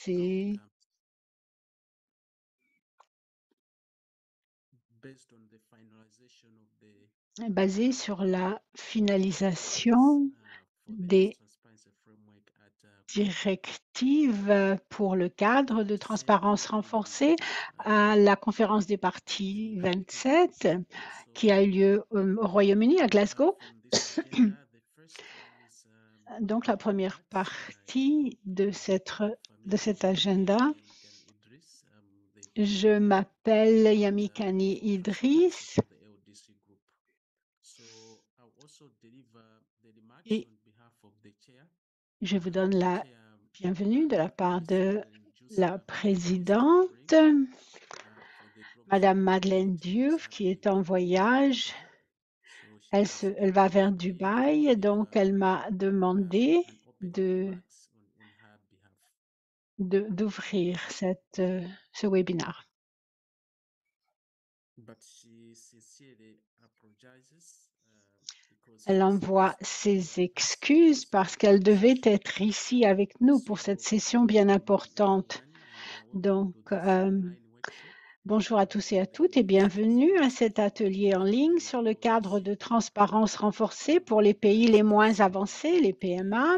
C'est basé sur la finalisation des directives pour le cadre de transparence renforcée à la conférence des parties 27 qui a eu lieu au Royaume-Uni, à Glasgow. Donc la première partie de cet agenda, je m'appelle Yamikani Idriss et je vous donne la bienvenue de la part de la présidente, Madame Madeleine Diouf, qui est en voyage. Elle va vers Dubaï, donc elle m'a demandé d'ouvrir ce webinaire. Elle envoie ses excuses parce qu'elle devait être ici avec nous pour cette session bien importante. Donc, bonjour à tous et à toutes et bienvenue à cet atelier en ligne sur le cadre de transparence renforcée pour les pays les moins avancés, les PMA.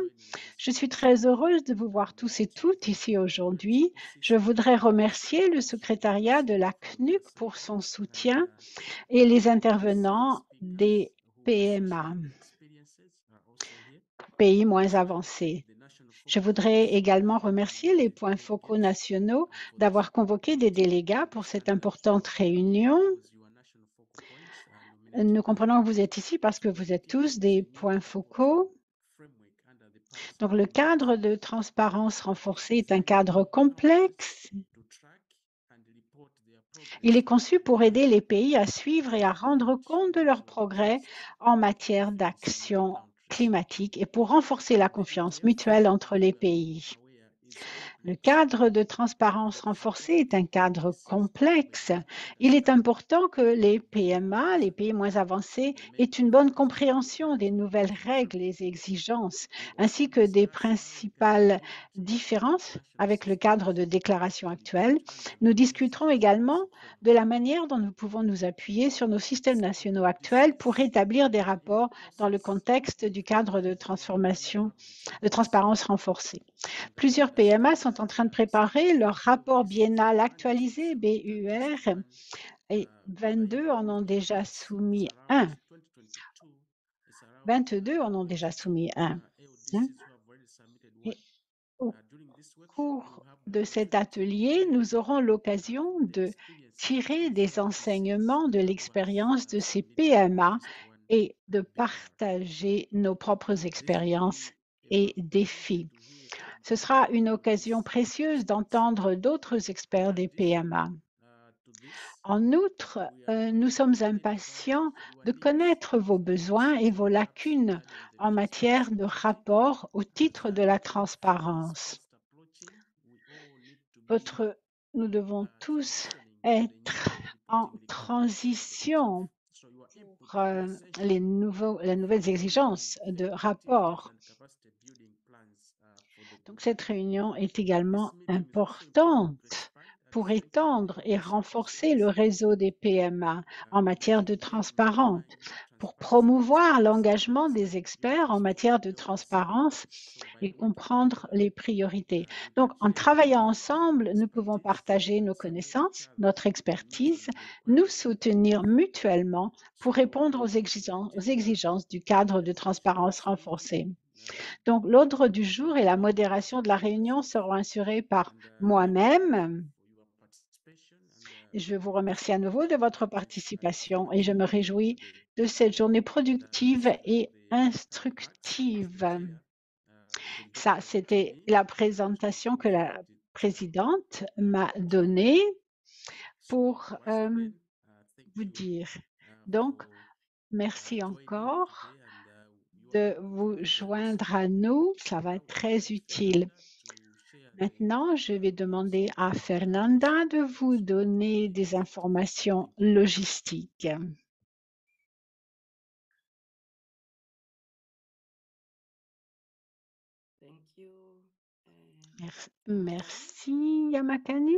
Je suis très heureuse de vous voir tous et toutes ici aujourd'hui. Je voudrais remercier le secrétariat de la CNUC pour son soutien et les intervenants des PMA, pays moins avancés. Je voudrais également remercier les points focaux nationaux d'avoir convoqué des délégats pour cette importante réunion. Nous comprenons que vous êtes ici parce que vous êtes tous des points focaux. Donc, le cadre de transparence renforcée est un cadre complexe. Il est conçu pour aider les pays à suivre et à rendre compte de leurs progrès en matière d'action climatique et pour renforcer la confiance mutuelle entre les pays. Le cadre de transparence renforcée est un cadre complexe. Il est important que les PMA, les pays moins avancés, aient une bonne compréhension des nouvelles règles et exigences, ainsi que des principales différences avec le cadre de déclaration actuel. Nous discuterons également de la manière dont nous pouvons nous appuyer sur nos systèmes nationaux actuels pour établir des rapports dans le contexte du cadre de transparence renforcée. Plusieurs PMA sont en train de préparer leur rapport biennal actualisé, BUR, et 22 en ont déjà soumis un. 22 en ont déjà soumis un. Et au cours de cet atelier, nous aurons l'occasion de tirer des enseignements de l'expérience de ces PMA et de partager nos propres expériences et défis. Ce sera une occasion précieuse d'entendre d'autres experts des PMA. En outre, nous sommes impatients de connaître vos besoins et vos lacunes en matière de rapport au titre de la transparence. Nous devons tous être en transition pour les nouvelles exigences de rapport. Donc, cette réunion est également importante pour étendre et renforcer le réseau des PMA en matière de transparence, pour promouvoir l'engagement des experts en matière de transparence et comprendre les priorités. Donc, en travaillant ensemble, nous pouvons partager nos connaissances, notre expertise, nous soutenir mutuellement pour répondre aux exigences du cadre de transparence renforcée. Donc, l'ordre du jour et la modération de la réunion seront assurés par moi-même. Je vous remercie à nouveau de votre participation et je me réjouis de cette journée productive et instructive. Ça, c'était la présentation que la présidente m'a donnée pour vous dire. Donc, merci encore de vous joindre à nous. Ça va être très utile. Maintenant, je vais demander à Fernanda de vous donner des informations logistiques. Merci, Yamakani.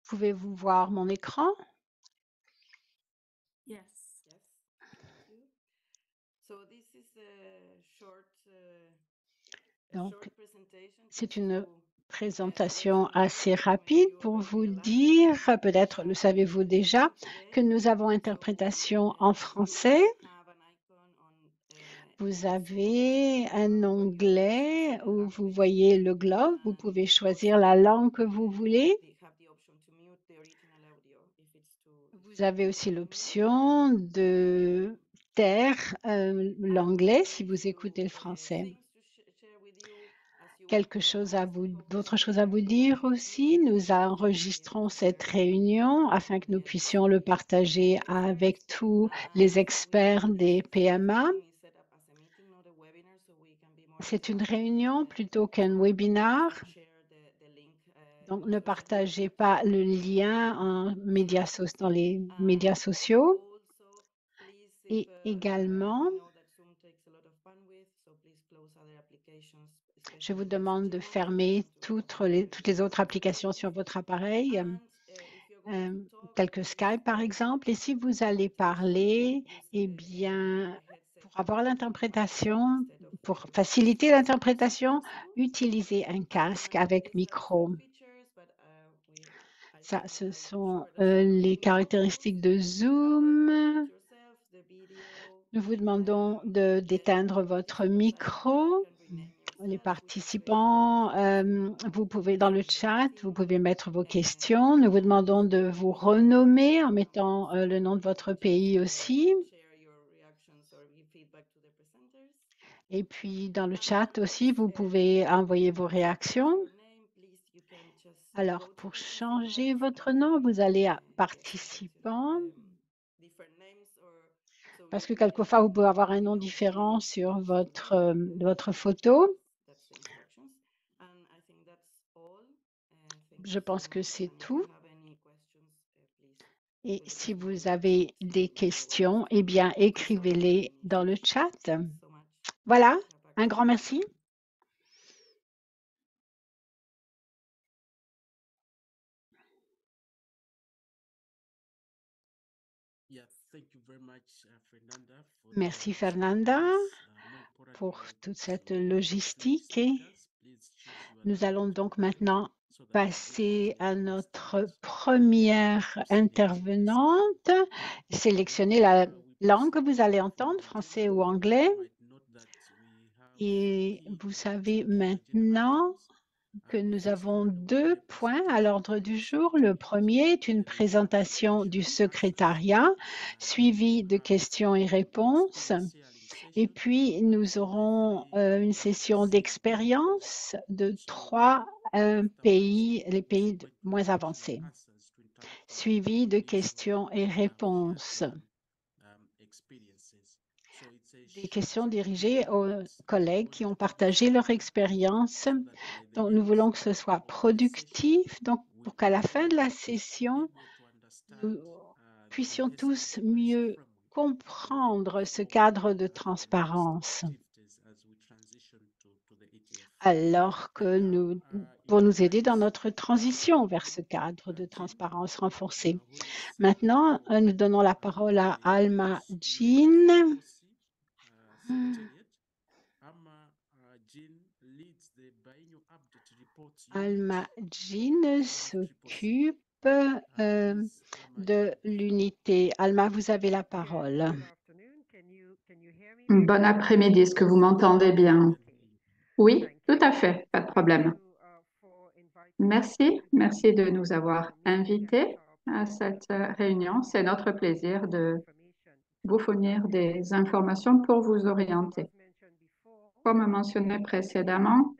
Pouvez-vous voir mon écran? Donc, c'est une présentation assez rapide pour vous dire, peut-être le savez-vous déjà, que nous avons interprétation en français. Vous avez un onglet où vous voyez le globe. Vous pouvez choisir la langue que vous voulez. Vous avez aussi l'option de taire l'anglais si vous écoutez le français. D'autres choses à vous dire aussi. Nous enregistrons cette réunion afin que nous puissions le partager avec tous les experts des PMA. C'est une réunion plutôt qu'un webinaire. Donc, ne partagez pas le lien dans les médias sociaux. Et également, je vous demande de fermer toutes les autres applications sur votre appareil, telles que Skype par exemple. Et si vous allez parler, eh bien, pour avoir l'interprétation, pour faciliter l'interprétation, utilisez un casque avec micro. Ça, ce sont les caractéristiques de Zoom. Nous vous demandons d'éteindre votre micro. Les participants, vous pouvez dans le chat, vous pouvez mettre vos questions. Nous vous demandons de vous renommer en mettant le nom de votre pays aussi. Et puis dans le chat aussi, vous pouvez envoyer vos réactions. Alors pour changer votre nom, vous allez à participants. Parce que quelquefois, vous pouvez avoir un nom différent sur votre photo. Je pense que c'est tout. Et si vous avez des questions, eh bien, écrivez-les dans le chat. Voilà, un grand merci. Merci Fernanda pour toute cette logistique. Et nous allons donc maintenant passer à notre première intervenante. Sélectionnez la langue que vous allez entendre, français ou anglais. Et vous savez maintenant que nous avons 2 points à l'ordre du jour. Le premier est une présentation du secrétariat, suivie de questions et réponses. Et puis, nous aurons une session d'expérience de 3 pays, les pays moins avancés, suivie de questions et réponses. Des questions dirigées aux collègues qui ont partagé leur expérience. Donc, nous voulons que ce soit productif, donc pour qu'à la fin de la session, nous puissions tous mieux comprendre ce cadre de transparence. Alors que pour nous aider dans notre transition vers ce cadre de transparence renforcée. Maintenant, nous donnons la parole à Alma Jean. Alma Jean s'occupe de l'unité. Alma, vous avez la parole. Bon après-midi, est-ce que vous m'entendez bien? Oui, tout à fait, pas de problème. Merci de nous avoir invités à cette réunion. C'est notre plaisir de vous fournir des informations pour vous orienter. Comme mentionné précédemment,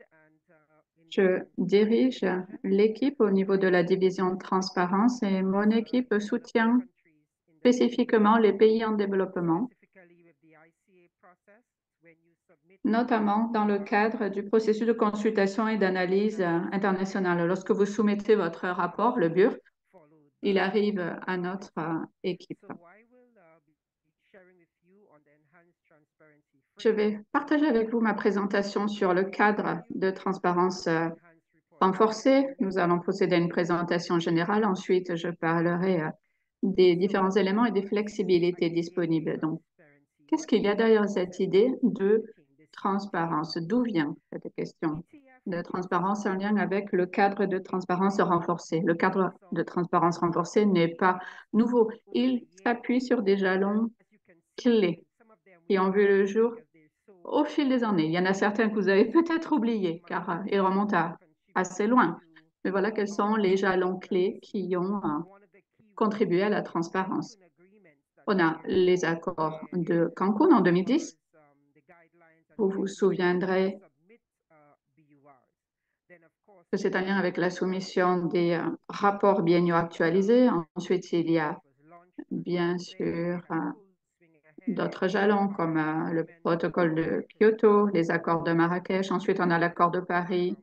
je dirige l'équipe au niveau de la division de transparence et mon équipe soutient spécifiquement les pays en développement, notamment dans le cadre du processus de consultation et d'analyse internationale. Lorsque vous soumettez votre rapport, le BUR, il arrive à notre équipe. Je vais partager avec vous ma présentation sur le cadre de transparence renforcée. Nous allons procéder à une présentation générale. Ensuite, je parlerai des différents éléments et des flexibilités disponibles. Donc, qu'est-ce qu'il y a derrière cette idée de transparence? D'où vient cette question de transparence en lien avec le cadre de transparence renforcée? Le cadre de transparence renforcée n'est pas nouveau. Il s'appuie sur des jalons clés qui ont vu le jour au fil des années. Il y en a certains que vous avez peut-être oubliés car ils remontent assez loin. Mais voilà quels sont les jalons clés qui ont contribué à la transparence. On a les accords de Cancun en 2010. Vous vous souviendrez que c'est en lien avec la soumission des rapports biennaux actualisés. Ensuite, il y a bien sûr d'autres jalons comme le protocole de Kyoto, les accords de Marrakech. Ensuite, on a l'accord de Paris,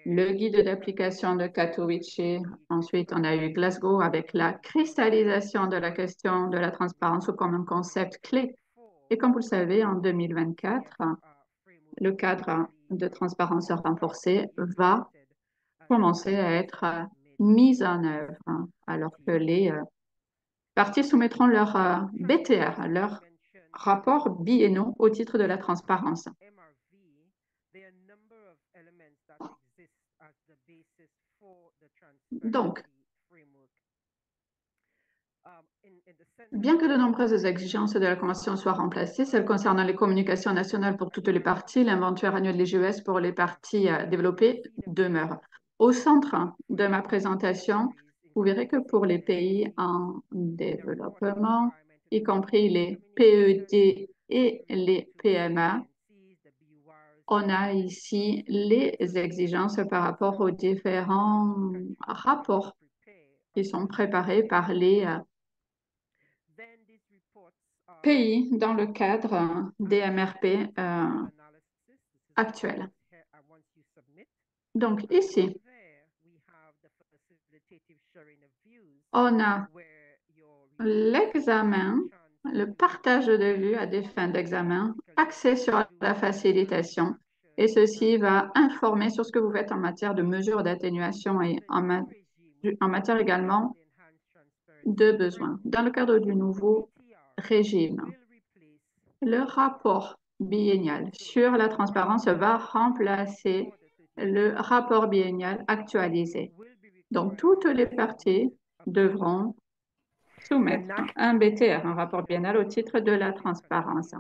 le guide d'application de Katowice. Ensuite, on a eu Glasgow avec la cristallisation de la question de la transparence comme un concept clé. Et comme vous le savez, en 2024, le cadre de transparence renforcée va commencer à être mis en œuvre, alors que les parties soumettront leur BTR, leur rapport biennaux au titre de la transparence. Donc, bien que de nombreuses exigences de la Convention soient remplacées, celles concernant les communications nationales pour toutes les parties, l'inventaire annuel des GES pour les parties développées demeure. Au centre de ma présentation, vous verrez que pour les pays en développement, y compris les PED et les PMA, on a ici les exigences par rapport aux différents rapports qui sont préparés par les pays dans le cadre des MRP actuels. Donc ici, on a l'examen, le partage de vues à des fins d'examen axé sur la facilitation et ceci va informer sur ce que vous faites en matière de mesures d'atténuation et en matière également de besoins. Dans le cadre du nouveau régime, le rapport biennal sur la transparence va remplacer le rapport biennal actualisé. Donc, toutes les parties devront soumettre un BTR, un rapport biennal au titre de la transparence.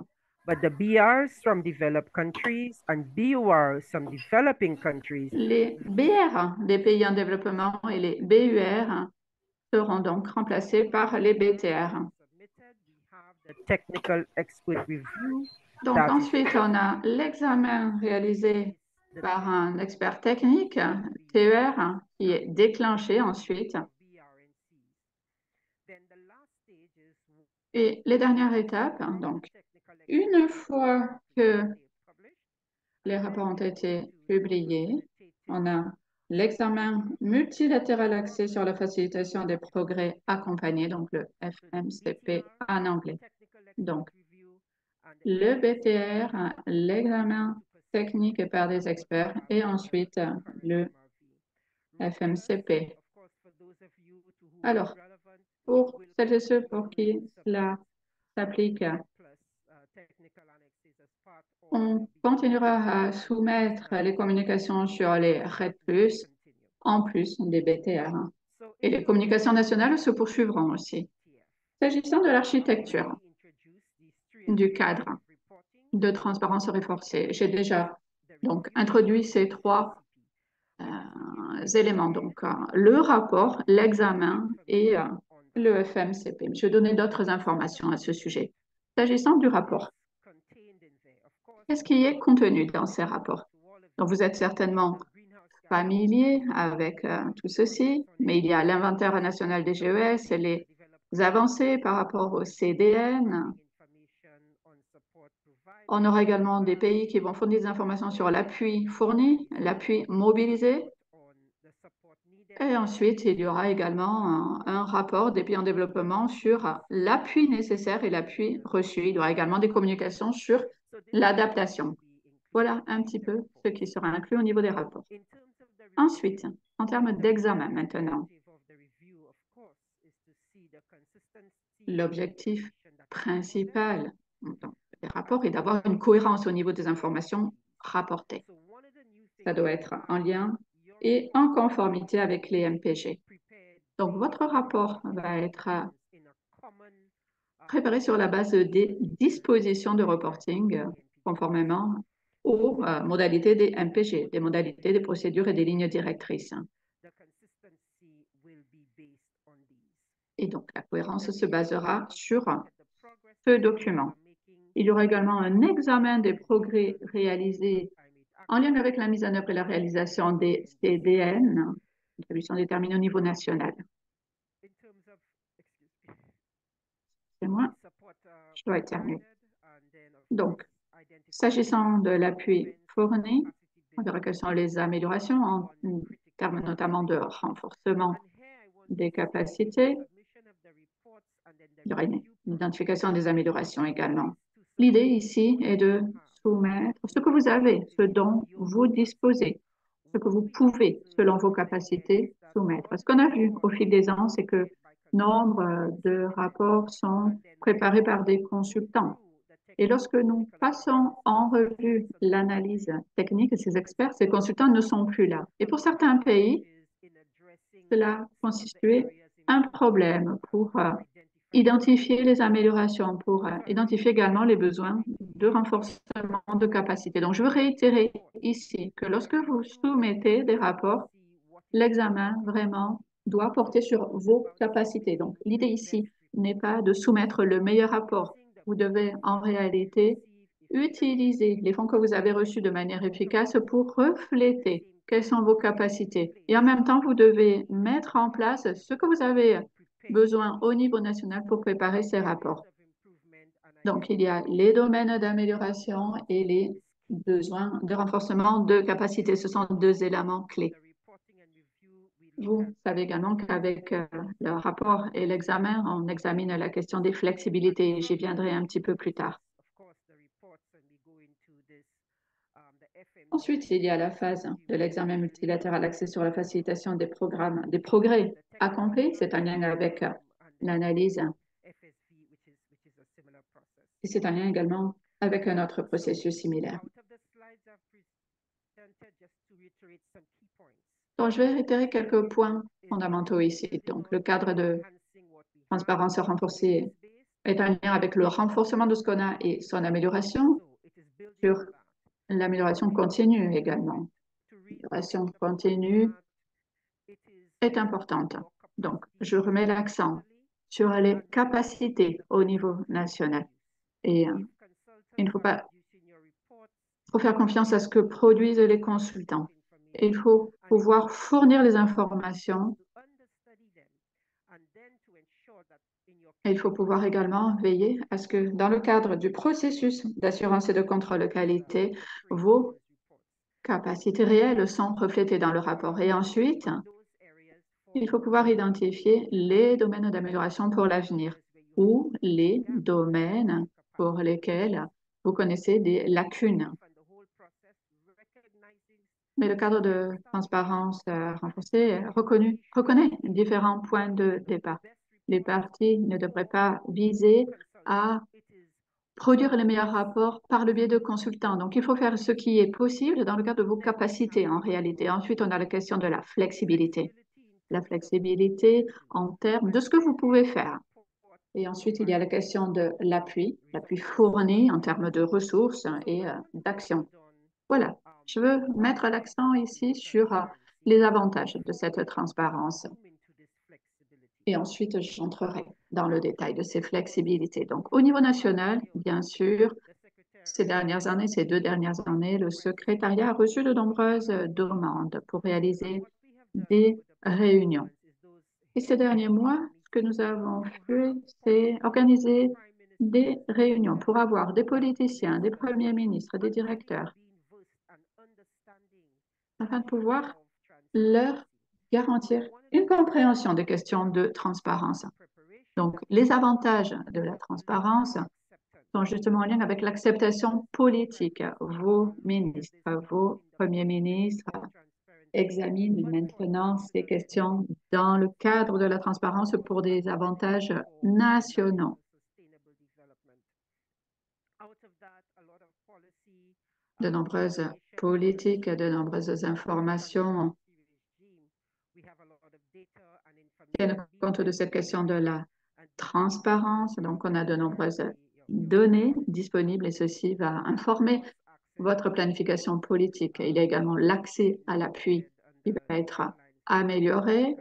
But the BRs from developed countries and BURs from developing countries Les BR des pays en développement et les BUR seront donc remplacés par les BTR. the technical expert review Donc that is ensuite, on a l'examen réalisé par un expert technique, TER, qui est déclenché ensuite. Et les dernières étapes, donc, une fois que les rapports ont été publiés, on a l'examen multilatéral axé sur la facilitation des progrès accompagnés, donc le FMCP en anglais. Donc, le BTR, l'examen technique par des experts et ensuite le FMCP. Alors, pour celles et ceux pour qui cela s'applique, on continuera à soumettre les communications sur les RED+, en plus des BTR. Et les communications nationales se poursuivront aussi. S'agissant de l'architecture du cadre de transparence renforcée, j'ai déjà donc introduit ces trois éléments, donc le rapport, l'examen et le FMCP. Je vais donner d'autres informations à ce sujet. S'agissant du rapport, qu'est-ce qui est contenu dans ces rapports? Donc, vous êtes certainement familier avec tout ceci, mais il y a l'inventaire national des GES et les avancées par rapport au CDN. On aura également des pays qui vont fournir des informations sur l'appui fourni, l'appui mobilisé. Et ensuite, il y aura également un rapport des pays en développement sur l'appui nécessaire et l'appui reçu. Il y aura également des communications sur l'adaptation. Voilà un petit peu ce qui sera inclus au niveau des rapports. Ensuite, en termes d'examen maintenant, l'objectif principal des rapports est d'avoir une cohérence au niveau des informations rapportées. Ça doit être en lien et en conformité avec les MPG. Donc, votre rapport va être préparé sur la base des dispositions de reporting conformément aux modalités des MPG, des modalités des procédures et des lignes directrices. Et donc, la cohérence se basera sur ce document. Il y aura également un examen des progrès réalisés en lien avec la mise en œuvre et la réalisation des CDN, contributions déterminées au niveau national. C'est moi, je dois éternuer. Donc, s'agissant de l'appui fourni, on verra quelles sont les améliorations en termes notamment de renforcement des capacités. Il y aura une identification des améliorations également. L'idée ici est de soumettre ce que vous avez, ce dont vous disposez, ce que vous pouvez, selon vos capacités, soumettre. Ce qu'on a vu au fil des ans, c'est que nombre de rapports sont préparés par des consultants. Et lorsque nous passons en revue l'analyse technique de ces experts, ces consultants ne sont plus là. Et pour certains pays, cela constituait un problème pour identifier les améliorations, pour identifier également les besoins de renforcement de capacité. Donc, je veux réitérer ici que lorsque vous soumettez des rapports, l'examen vraiment doit porter sur vos capacités. Donc, l'idée ici n'est pas de soumettre le meilleur rapport. Vous devez en réalité utiliser les fonds que vous avez reçus de manière efficace pour refléter quelles sont vos capacités. Et en même temps, vous devez mettre en place ce que vous avez besoin au niveau national pour préparer ces rapports. Donc, il y a les domaines d'amélioration et les besoins de renforcement de capacité. Ce sont deux éléments clés. Vous savez également qu'avec le rapport et l'examen, on examine la question des flexibilités. J'y viendrai un petit peu plus tard. Ensuite, il y a la phase de l'examen multilatéral axé sur la facilitation des programmes, des progrès accomplis. C'est un lien avec l'analyse et c'est un lien également avec un autre processus similaire. Donc, je vais réitérer quelques points fondamentaux ici. Donc, le cadre de transparence renforcée est un lien avec le renforcement de ce qu'on a et son amélioration sur l'amélioration continue également. L'amélioration continue est importante. Donc, je remets l'accent sur les capacités au niveau national. Et il ne faut pas faut faire confiance à ce que produisent les consultants. Il faut pouvoir fournir les informations. Et il faut pouvoir également veiller à ce que dans le cadre du processus d'assurance et de contrôle qualité, vos capacités réelles sont reflétées dans le rapport. Et ensuite, il faut pouvoir identifier les domaines d'amélioration pour l'avenir ou les domaines pour lesquels vous connaissez des lacunes. Mais le cadre de transparence renforcée reconnaît différents points de départ. Les parties ne devraient pas viser à produire les meilleurs rapports par le biais de consultants. Donc, il faut faire ce qui est possible dans le cadre de vos capacités en réalité. Ensuite, on a la question de la flexibilité. La flexibilité en termes de ce que vous pouvez faire. Et ensuite, il y a la question de l'appui fourni en termes de ressources et d'action. Voilà, je veux mettre l'accent ici sur les avantages de cette transparence. Et ensuite, j'entrerai dans le détail de ces flexibilités. Donc, au niveau national, bien sûr, ces 2 dernières années, le secrétariat a reçu de nombreuses demandes pour réaliser des réunions. Et ces derniers mois, ce que nous avons fait, c'est organiser des réunions pour avoir des politiciens, des premiers ministres, des directeurs, afin de pouvoir leur garantir une compréhension des questions de transparence. Donc, les avantages de la transparence sont justement en lien avec l'acceptation politique. Vos ministres, vos premiers ministres examinent maintenant ces questions dans le cadre de la transparence pour des avantages nationaux. De nombreuses politiques, de nombreuses informations tiennent compte de cette question de la transparence. Donc, on a de nombreuses données disponibles et ceci va informer votre planification politique. Il y a également l'accès à l'appui qui va être amélioré.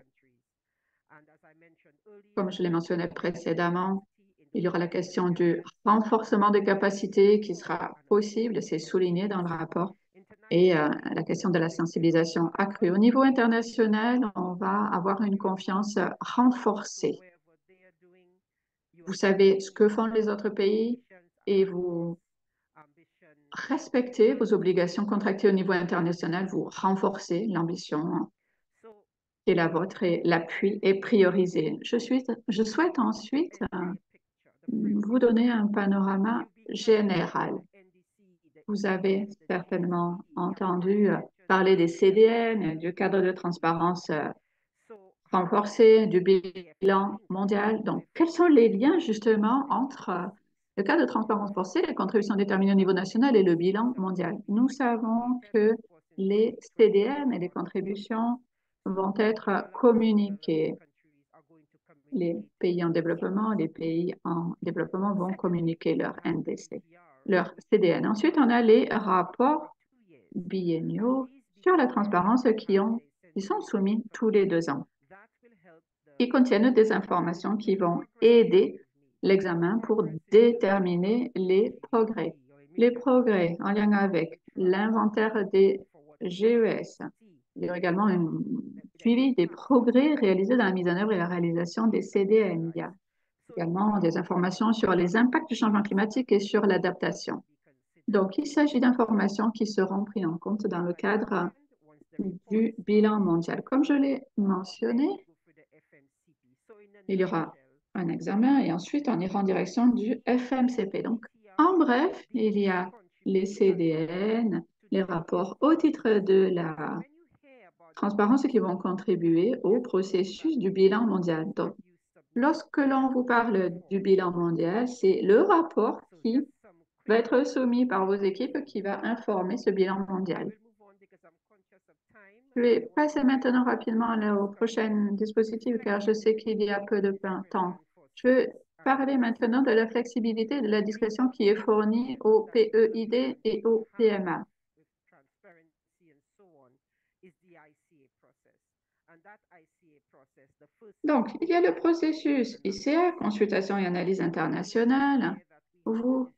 Comme je l'ai mentionné précédemment, il y aura la question du renforcement des capacités qui sera possible, c'est souligné dans le rapport, et la question de la sensibilisation accrue. Au niveau international, on va avoir une confiance renforcée. Vous savez ce que font les autres pays et vous respectez vos obligations contractées au niveau international, vous renforcez l'ambition qui est la vôtre et l'appui est priorisé. Je souhaite ensuite vous donner un panorama général. Vous avez certainement entendu parler des CDN, du cadre de transparence renforcé, du bilan mondial. Donc, quels sont les liens justement entre le cadre de transparence forcé, les contributions déterminées au niveau national et le bilan mondial? Nous savons que les CDN et les contributions vont être communiquées. Les pays en développement vont communiquer leur NDC, leur CDN. Ensuite, on a les rapports biennaux sur la transparence qui sont soumis tous les 2 ans. Ils contiennent des informations qui vont aider l'examen pour déterminer les progrès. Les progrès en lien avec l'inventaire des GES. Il y aura également un suivi des progrès réalisés dans la mise en œuvre et la réalisation des CDN. Il y a également des informations sur les impacts du changement climatique et sur l'adaptation. Donc, il s'agit d'informations qui seront prises en compte dans le cadre du bilan mondial. Comme je l'ai mentionné, il y aura un examen et ensuite on ira en direction du FMCP. Donc, en bref, il y a les CDN, les rapports au titre de la transparence qui vont contribuer au processus du bilan mondial. Donc, lorsque l'on vous parle du bilan mondial, c'est le rapport qui va être soumis par vos équipes qui va informer ce bilan mondial. Je vais passer maintenant rapidement au prochain dispositif car je sais qu'il y a peu de temps. Je vais parler maintenant de la flexibilité et de la discrétion qui est fournie au PEID et au PMA. Donc, il y a le processus ICA, consultation et analyse internationale. Vous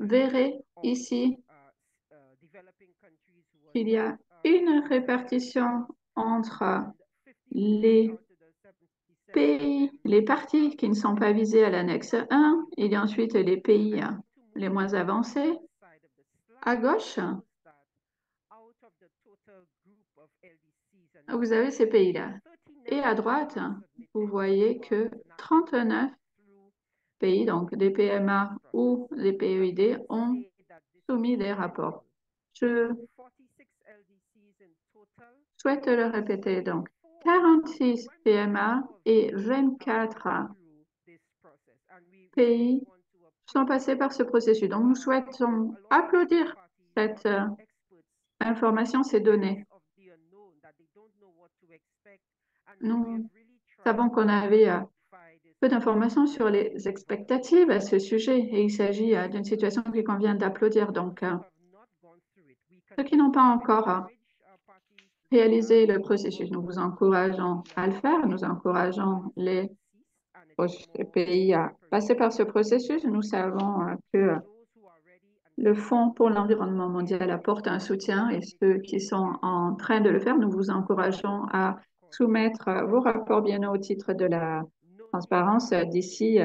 verrez ici qu'il y a une répartition entre les pays, les parties qui ne sont pas visées à l'annexe 1. Il y a ensuite les pays les moins avancés. À gauche, vous avez ces pays-là. Et à droite, vous voyez que 39 pays, donc des PMA ou des PEID, ont soumis des rapports. Je souhaite le répéter. Donc, 46 PMA et 24 pays sont passés par ce processus. Donc, nous souhaitons applaudir cette information, ces données. Nous savons qu'on avait peu d'informations sur les expectatives à ce sujet et il s'agit d'une situation qu'il convient d'applaudir. Donc, ceux qui n'ont pas encore réalisé le processus, nous vous encourageons à le faire. Nous encourageons les pays à passer par ce processus. Nous savons que le Fonds pour l'environnement mondial apporte un soutien et ceux qui sont en train de le faire, nous vous encourageons à soumettre vos rapports bien au titre de la transparence d'ici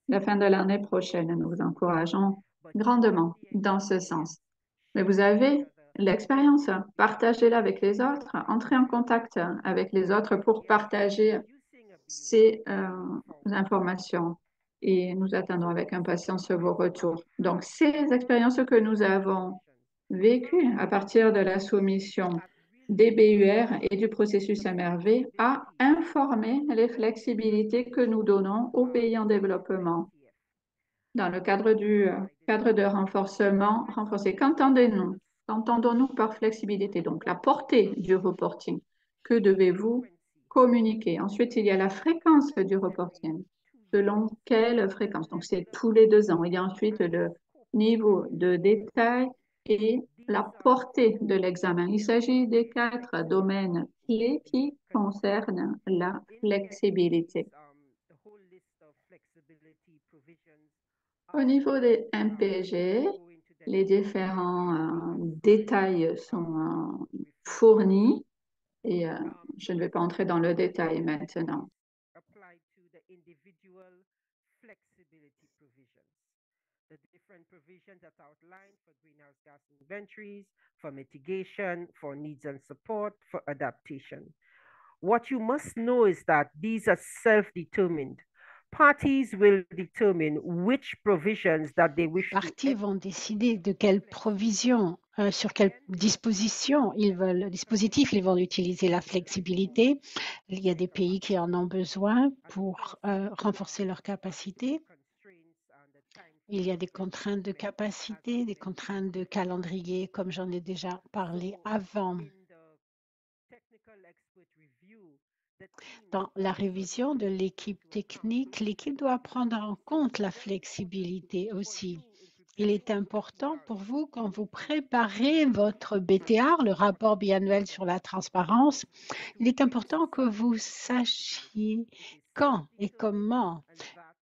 la fin de l'année prochaine. Nous vous encourageons grandement dans ce sens. Mais vous avez l'expérience, partagez-la avec les autres, entrez en contact avec les autres pour partager ces informations. et nous attendons avec impatience vos retours. Donc, ces expériences que nous avons vécues à partir de la soumission des BUR et du processus MRV a informé les flexibilités que nous donnons aux pays en développement dans le cadre du cadre de renforcement renforcé. Qu'entendez-nous? Qu'entendons-nous par flexibilité? Donc, la portée du reporting. Que devez-vous communiquer? Ensuite, il y a la fréquence du reporting. Selon quelle fréquence? Donc, c'est tous les 2 ans. Il y a ensuite le niveau de détail et la portée de l'examen. Il s'agit des 4 domaines clés qui concernent la flexibilité. Au niveau des MPG, les différents détails sont fournis et je ne vais pas entrer dans le détail maintenant. Applied to the individual flexibility provisions. The different provisions that are outlined for greenhouse gas inventories, for mitigation, for needs and support, for adaptation. What you must know is that these are self-determined. Parties will determine which provisions that they wish to Parties vont décider de quelles provisions, sur quelles dispositions dispositifs ils vont utiliser la flexibilité. Il y a des pays qui en ont besoin pour renforcer leur capacité. Il y a des contraintes de capacité, des contraintes de calendrier, comme j'en ai déjà parlé avant. Dans la révision de l'équipe technique, l'équipe doit prendre en compte la flexibilité aussi. Il est important pour vous, quand vous préparez votre BTR, le rapport biannuel sur la transparence, il est important que vous sachiez quand et comment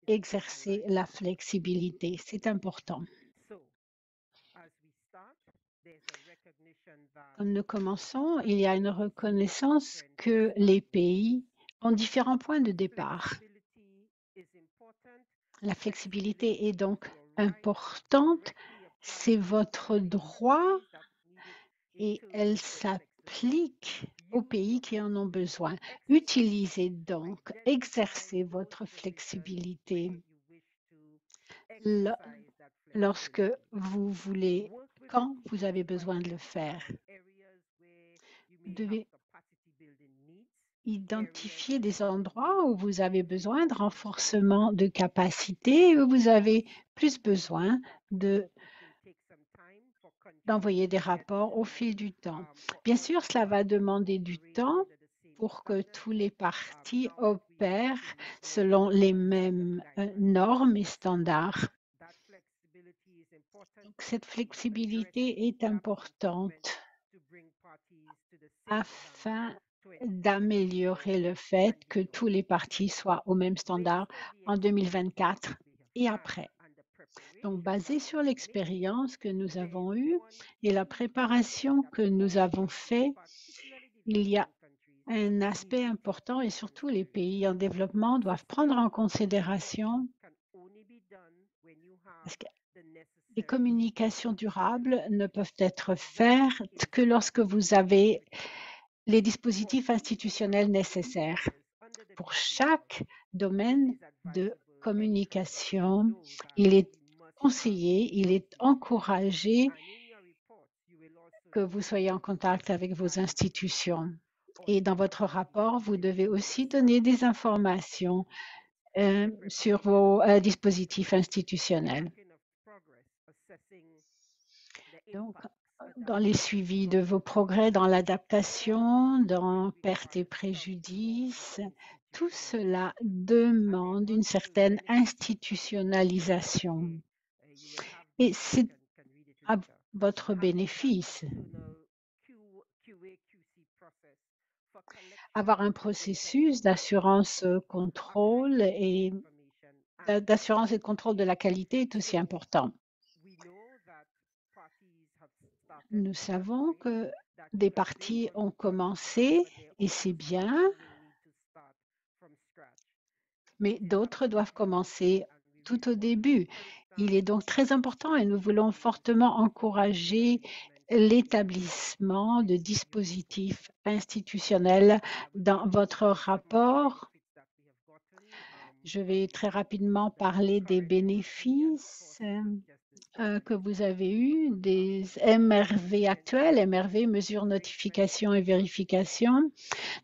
exercer la flexibilité. C'est important. Comme nous commençons, il y a une reconnaissance que les pays ont différents points de départ. La flexibilité est donc importante, c'est votre droit et elle s'applique aux pays qui en ont besoin. Utilisez donc, exercez votre flexibilité lorsque vous voulez, quand vous avez besoin de le faire. Vous devez identifier des endroits où vous avez besoin de renforcement de capacité, où vous avez plus besoin d'envoyer des rapports au fil du temps. Bien sûr, cela va demander du temps pour que tous les partis opèrent selon les mêmes normes et standards. Donc, cette flexibilité est importante afin d'améliorer le fait que tous les partis soient au même standard en 2024 et après. Donc, basé sur l'expérience que nous avons eue et la préparation que nous avons faite, il y a un aspect important et surtout les pays en développement doivent prendre en considération parce que les communications durables ne peuvent être faites que lorsque vous avez les dispositifs institutionnels nécessaires. Pour chaque domaine de communication, il est conseillé, il est encouragé que vous soyez en contact avec vos institutions. Et dans votre rapport, vous devez aussi donner des informations sur vos dispositifs institutionnels. Donc, dans les suivis de vos progrès dans l'adaptation, dans pertes et préjudices, tout cela demande une certaine institutionnalisation. Et c'est à votre bénéfice. Avoir un processus d'assurance contrôle et d'assurance et de contrôle de la qualité est aussi important. Nous savons que des parties ont commencé et c'est bien, mais d'autres doivent commencer tout au début. Il est donc très important et nous voulons fortement encourager l'établissement de dispositifs institutionnels. Dans votre rapport, Je vais très rapidement parler des bénéfices que vous avez eus, des MRV actuels, MRV, mesures, notification et vérification.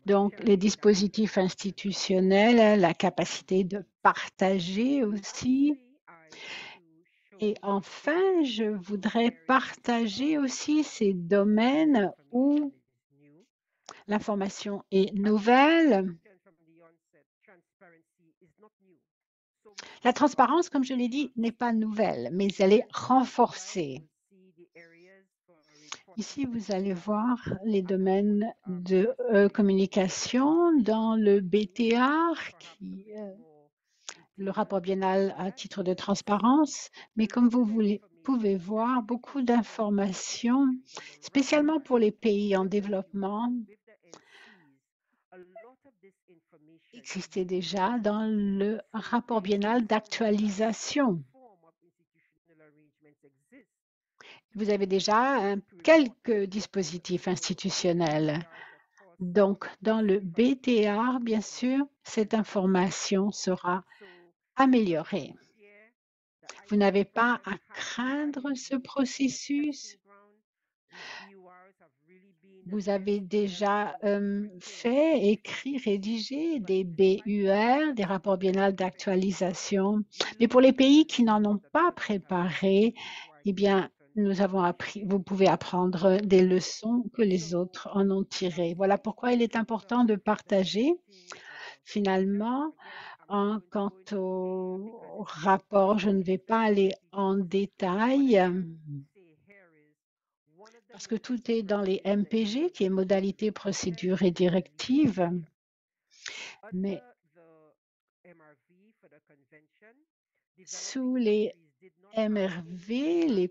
Donc, les dispositifs institutionnels, la capacité de partager aussi. Et enfin, je voudrais partager aussi ces domaines où l'information est nouvelle. La transparence, comme je l'ai dit, n'est pas nouvelle, mais elle est renforcée. Ici, vous allez voir les domaines de communication dans le BTR, le rapport biennal à titre de transparence, mais comme pouvez voir, beaucoup d'informations, spécialement pour les pays en développement, existaient déjà dans le rapport biennal d'actualisation. Vous avez déjà quelques dispositifs institutionnels. Donc, dans le BTR, bien sûr, cette information sera améliorée. Vous n'avez pas à craindre ce processus. Vous avez déjà fait, écrit, rédigé des BUR, des rapports biennals d'actualisation. Mais pour les pays qui n'en ont pas préparé, eh bien, nous avons appris, vous pouvez apprendre des leçons que les autres en ont tirées. Voilà pourquoi il est important de partager. Finalement, quant au rapport, je ne vais pas aller en détail parce que tout est dans les MPG, qui est modalité, procédure et directive. Mais sous les MRV, les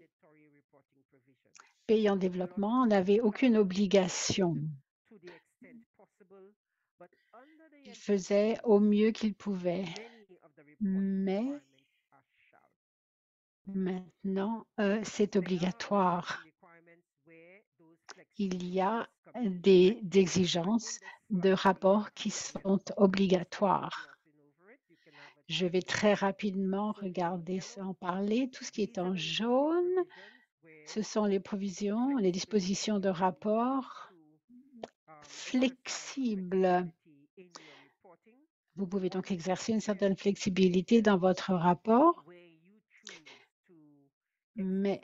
pays en développement n'avaient aucune obligation. Ils faisaient au mieux qu'ils pouvaient. Mais maintenant, c'est obligatoire. Il y a des exigences de rapports qui sont obligatoires. Je vais très rapidement regarder en parler. Tout ce qui est en jaune, ce sont les provisions, les dispositions de rapport flexibles. Vous pouvez donc exercer une certaine flexibilité dans votre rapport, mais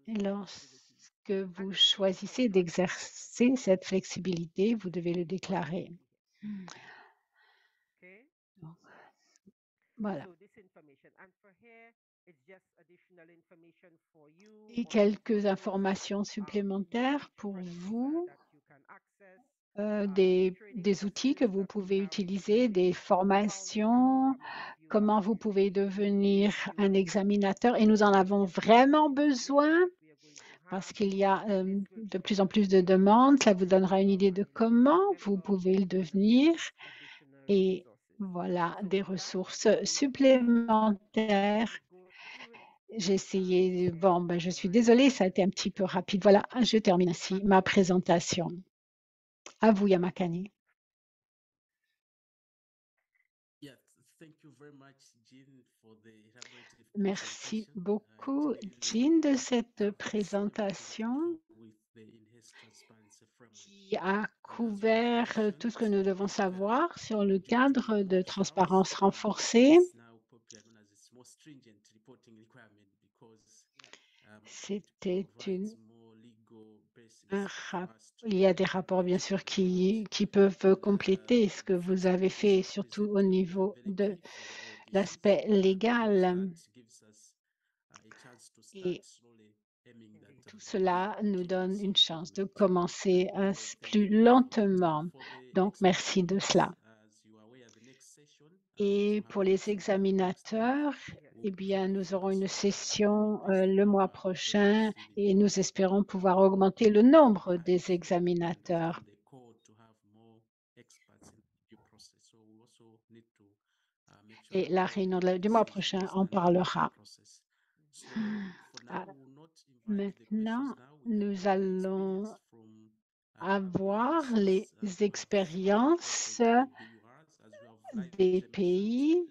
lorsque vous choisissez d'exercer cette flexibilité, vous devez le déclarer. Donc, voilà. Et quelques informations supplémentaires pour vous, des outils que vous pouvez utiliser, des formations, comment vous pouvez devenir un examinateur. Et nous en avons vraiment besoin parce qu'il y a de plus en plus de demandes. Ça vous donnera une idée de comment vous pouvez le devenir. Et voilà, des ressources supplémentaires. J'ai essayé, bon, ben, je suis désolée, ça a été un petit peu rapide. Voilà, je termine ainsi ma présentation. À vous, Yamakani. Merci beaucoup, Jean, de cette présentation qui a couvert tout ce que nous devons savoir sur le cadre de transparence renforcée. C'était il y a des rapports, bien sûr, qui peuvent compléter ce que vous avez fait, surtout au niveau de l'aspect légal. Et tout cela nous donne une chance de commencer plus lentement. Donc, merci de cela. Et pour les examinateurs, eh bien, nous aurons une session le mois prochain et nous espérons pouvoir augmenter le nombre des examinateurs. Et la réunion du mois prochain en parlera. Maintenant, nous allons avoir les expériences des pays.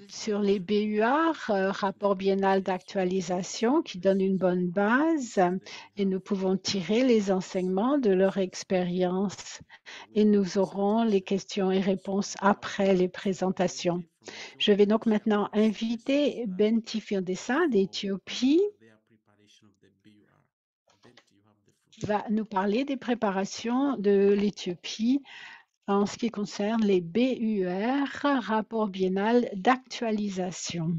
sur les BUR, rapport biennal d'actualisation qui donne une bonne base et nous pouvons tirer les enseignements de leur expérience et nous aurons les questions et réponses après les présentations. Je vais donc maintenant inviter Benti Firdessa d'Éthiopie qui va nous parler des préparations de l'Éthiopie en ce qui concerne les BUR, rapport biennal d'actualisation.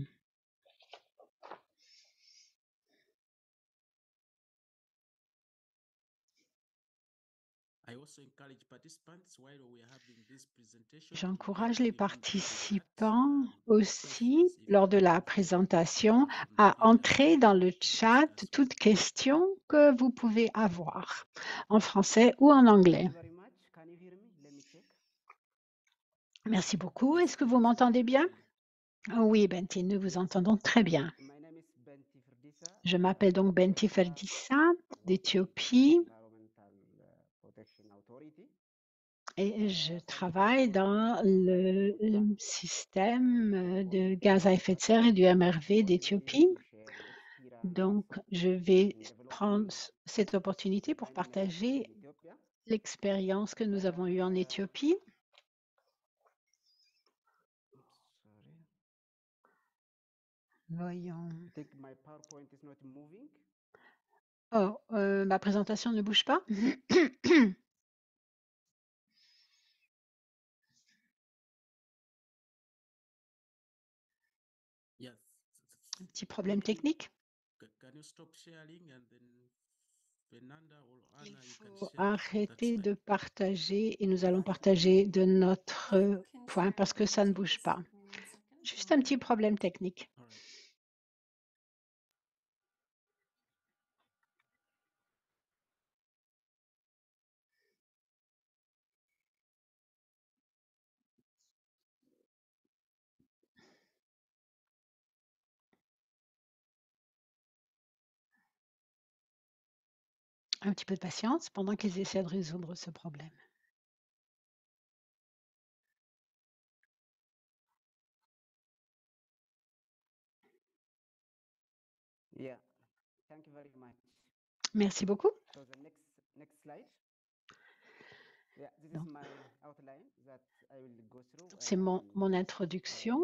J'encourage les participants aussi, lors de la présentation, à entrer dans le chat toute question que vous pouvez avoir, en français ou en anglais. Merci beaucoup. Est-ce que vous m'entendez bien? Oui, Benti, nous vous entendons très bien. Je m'appelle donc Benti Ferdissa d'Éthiopie et je travaille dans le système de gaz à effet de serre et du MRV d'Éthiopie. Donc, je vais prendre cette opportunité pour partager l'expérience que nous avons eue en Éthiopie. Voyons. Oh, ma présentation ne bouge pas? Un petit problème technique? Il faut arrêter de partager et nous allons partager de notre point parce que ça ne bouge pas. Juste un petit problème technique. Un petit peu de patience pendant qu'ils essaient de résoudre ce problème. Merci beaucoup. Donc, c'est mon introduction.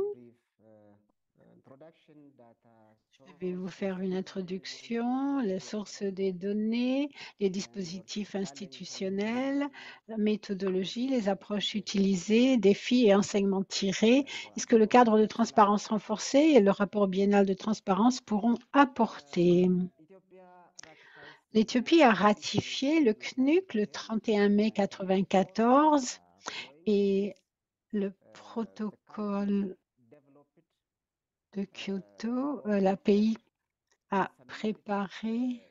Je vais vous faire une introduction, les sources des données, les dispositifs institutionnels, la méthodologie, les approches utilisées, défis et enseignements tirés. Est-ce que le cadre de transparence renforcé et le rapport biennal de transparence pourront apporter? L'Éthiopie a ratifié le CNUC le 31 mai 1994 et le protocole de Kyoto, l'API a préparé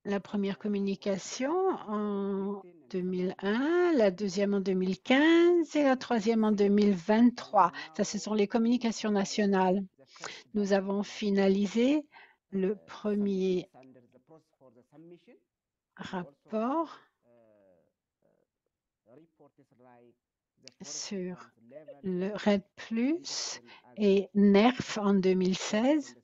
la première communication en 2001, la deuxième en 2015 et la troisième en 2023. Ça, ce sont les communications nationales. Nous avons finalisé le premier rapport sur le RED Plus et NERF en 2016.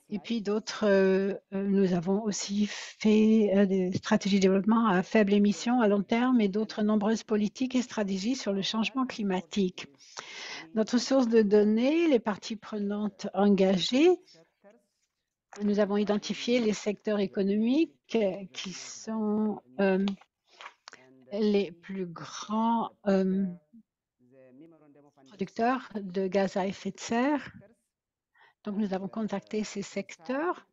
Et puis d'autres, nous avons aussi fait des stratégies de développement à faible émission, à long terme et d'autres nombreuses politiques et stratégies sur le changement climatique. Notre source de données, les parties prenantes engagées, nous avons identifié les secteurs économiques qui sont les plus grands producteurs de gaz à effet de serre. Donc, nous avons contacté ces secteurs.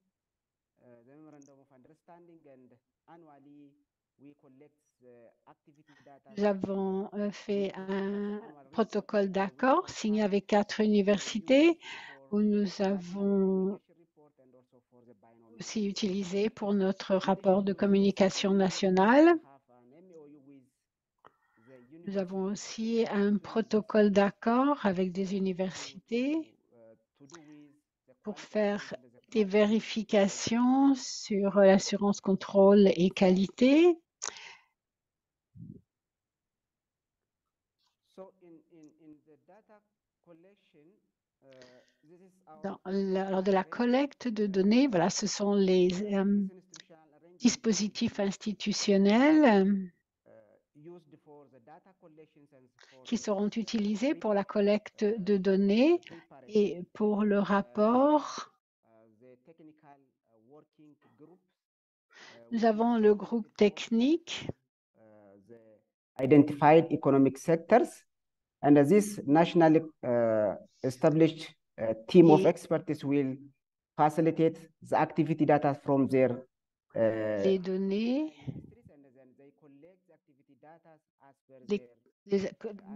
Nous avons fait un protocole d'accord signé avec 4 universités où nous avons aussi utilisé pour notre rapport de communication nationale. Nous avons aussi un protocole d'accord avec des universités pour faire des vérifications sur l'assurance contrôle et qualité. Lors de la collecte de données, voilà, ce sont les dispositifs institutionnels qui seront utilisés pour la collecte de données et pour le rapport. Nous avons le groupe technique identified economic sectors, and this nationally established team of experts will facilitate the activity data from their les données,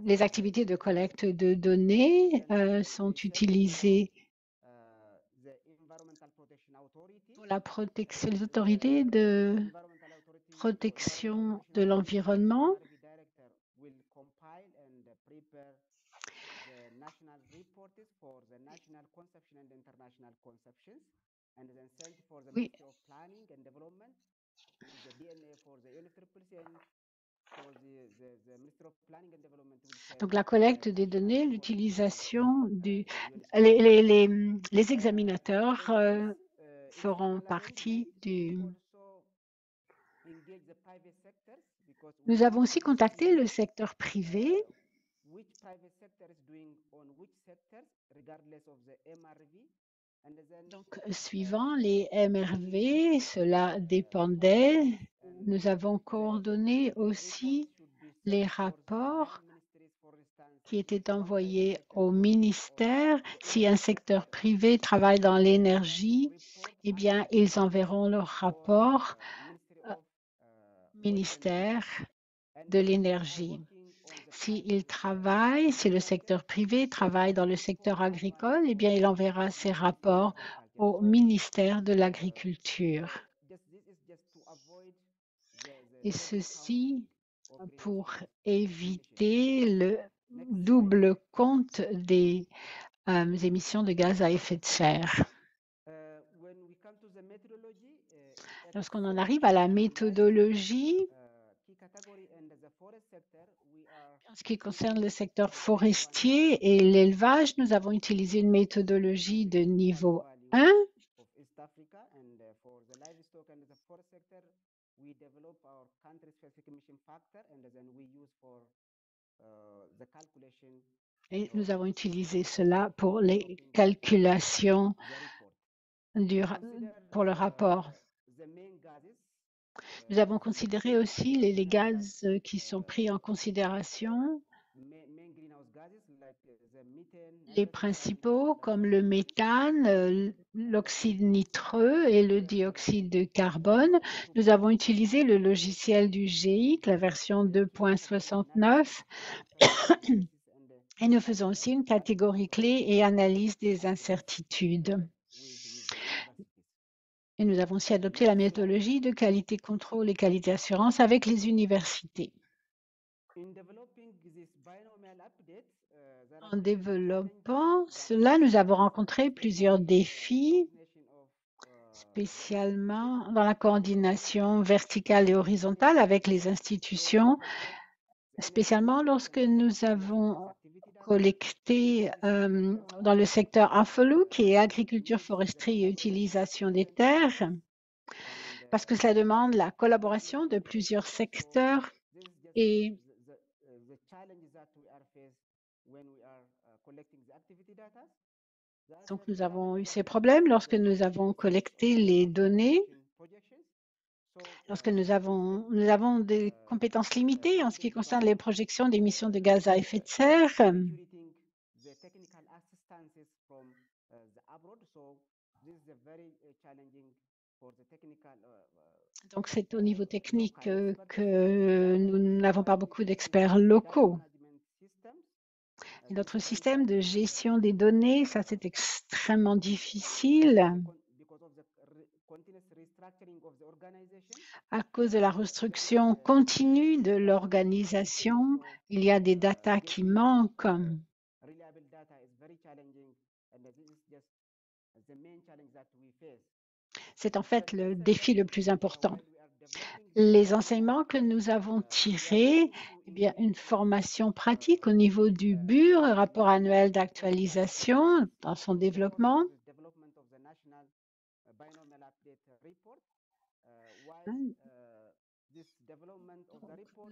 les activités de collecte de données sont utilisées pour la protection, les autorités de protection de l'environnement. Oui. Donc la collecte des données, l'utilisation les examinateurs feront partie du. Nous avons aussi contacté le secteur privé. Donc, suivant les MRV, cela dépendait. Nous avons coordonné aussi les rapports qui étaient envoyés au ministère. Si un secteur privé travaille dans l'énergie, eh bien, ils enverront leur rapport au ministère de l'énergie. Si le secteur privé travaille dans le secteur agricole, eh bien, il enverra ses rapports au ministère de l'Agriculture. Et ceci pour éviter le double compte des émissions de gaz à effet de serre. Lorsqu'on en arrive à la méthodologie, en ce qui concerne le secteur forestier et l'élevage, nous avons utilisé une méthodologie de niveau 1. Et nous avons utilisé cela pour les calculations pour le rapport. Nous avons considéré aussi les gaz qui sont pris en considération, les principaux comme le méthane, l'oxyde nitreux et le dioxyde de carbone. Nous avons utilisé le logiciel du GIEC, la version 2.69, et nous faisons aussi une catégorie clé et analyse des incertitudes. Et nous avons aussi adopté la méthodologie de qualité contrôle et qualité assurance avec les universités. En développant cela, nous avons rencontré plusieurs défis, spécialement dans la coordination verticale et horizontale avec les institutions, spécialement lorsque nous avons collecté dans le secteur AFOLU, qui est agriculture, foresterie et utilisation des terres, parce que cela demande la collaboration de plusieurs secteurs et donc nous avons eu ces problèmes lorsque nous avons collecté les données. Lorsque nous avons des compétences limitées en ce qui concerne les projections d'émissions de gaz à effet de serre. Donc, c'est au niveau technique que nous n'avons pas beaucoup d'experts locaux. Et notre système de gestion des données, ça c'est extrêmement difficile à cause de la restructuration continue de l'organisation. Il y a des datas qui manquent. C'est en fait le défi le plus important. Les enseignements que nous avons tirés, eh bien, une formation pratique au niveau du BUR, rapport annuel d'actualisation dans son développement.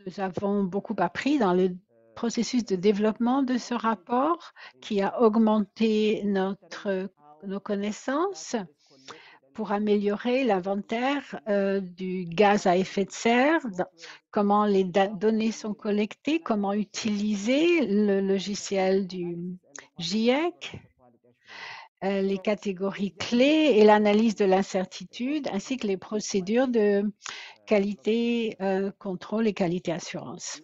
Nous avons beaucoup appris dans le processus de développement de ce rapport qui a augmenté nos connaissances pour améliorer l'inventaire du gaz à effet de serre, comment les données sont collectées, comment utiliser le logiciel du GIEC, les catégories clés et l'analyse de l'incertitude, ainsi que les procédures de qualité contrôle et qualité assurance.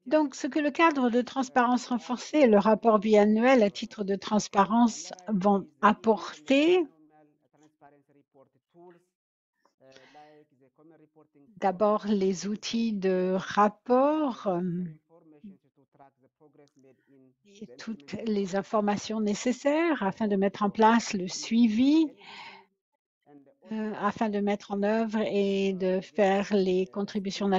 Donc, ce que le cadre de transparence renforcée et le rapport biannuel à titre de transparence vont apporter, d'abord les outils de rapport et toutes les informations nécessaires afin de mettre en place le suivi, afin de mettre en œuvre et de faire les contributions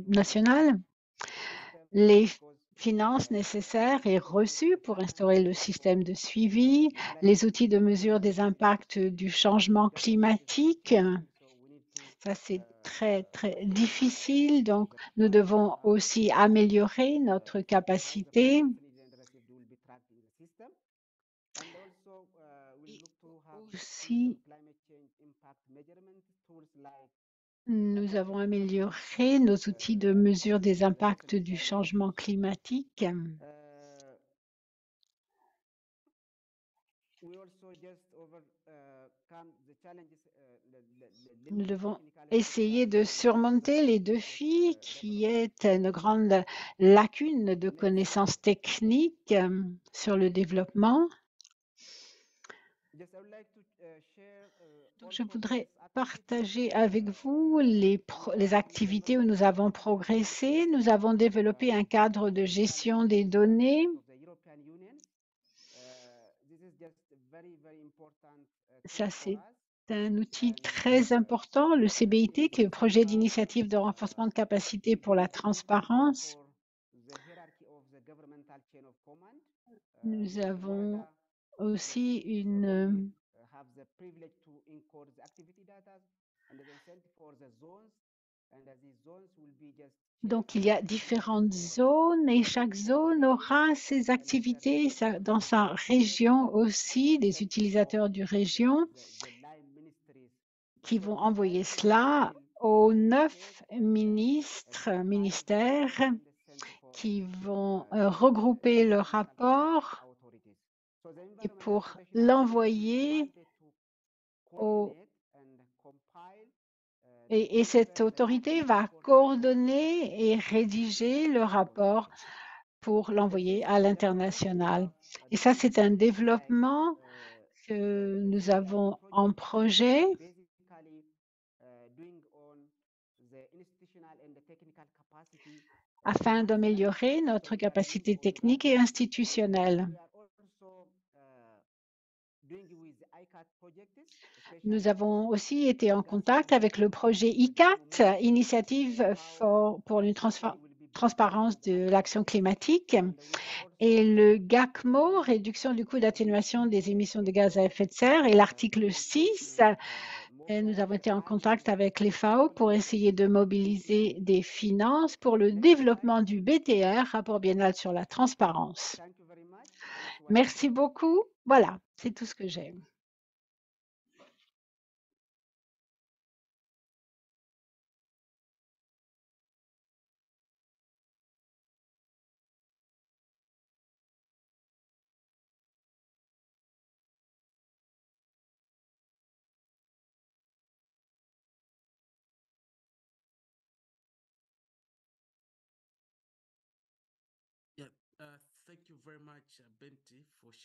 nationales, les finances nécessaires et reçues pour instaurer le système de suivi, les outils de mesure des impacts du changement climatique. Ça, c'est très, très difficile. Donc, nous devons aussi améliorer notre capacité. Aussi, nous avons amélioré nos outils de mesure des impacts du changement climatique. Nous devons essayer de surmonter les défis qui est une grande lacune de connaissances techniques sur le développement. Donc, je voudrais partager avec vous les activités où nous avons progressé. Nous avons développé un cadre de gestion des données. Ça, c'est un outil très important, le CBIT, qui est le projet d'initiative de renforcement de capacité pour la transparence. Nous avons aussi une donc, il y a différentes zones et chaque zone aura ses activités dans sa région aussi, des utilisateurs du région qui vont envoyer cela aux 9 ministères qui vont regrouper le rapport et pour l'envoyer et cette autorité va coordonner et rédiger le rapport pour l'envoyer à l'international. Et ça, c'est un développement que nous avons en projet afin d'améliorer notre capacité technique et institutionnelle. Nous avons aussi été en contact avec le projet ICAT, Initiative pour une transparence de l'action climatique, et le GACMO, réduction du coût d'atténuation des émissions de gaz à effet de serre, et l'article 6. Et nous avons été en contact avec les FAO pour essayer de mobiliser des finances pour le développement du BTR, rapport biennal sur la transparence. Merci beaucoup. Voilà, c'est tout ce que j'ai.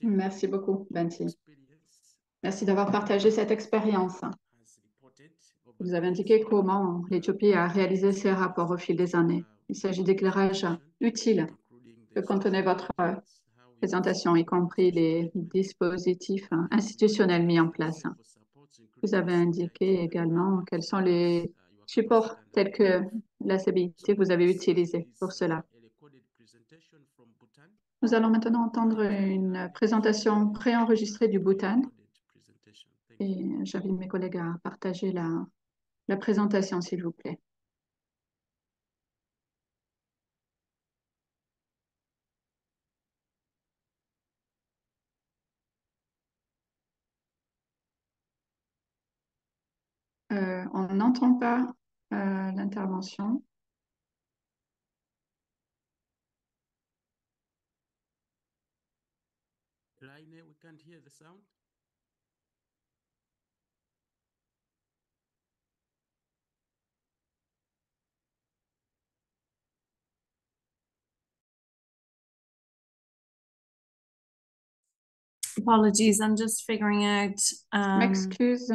Merci beaucoup, Benti. Merci d'avoir partagé cette expérience. Vous avez indiqué comment l'Éthiopie a réalisé ses rapports au fil des années. Il s'agit d'éclairages utiles que contenait votre présentation, y compris les dispositifs institutionnels mis en place. Vous avez indiqué également quels sont les supports tels que la stabilité que vous avez utilisés pour cela. Nous allons maintenant entendre une présentation préenregistrée du Bhoutan et j'invite mes collègues à partager la présentation, s'il vous plaît. On n'entend pas l'intervention. Apologies, I'm just figuring out. M'excuse,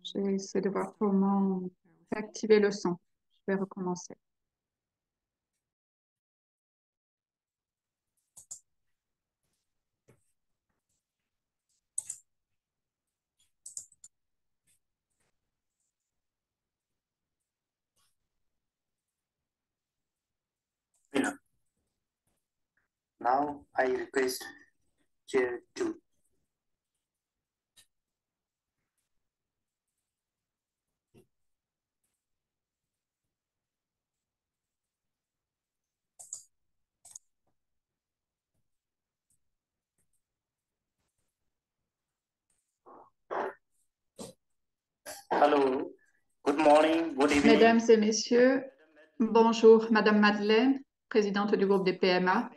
j'essaie de voir comment activer le son. Je vais recommencer. Now I request Chair to Hello, good morning, good evening. Mesdames et messieurs, bonjour, Madame Madeleine, présidente du groupe des PMA,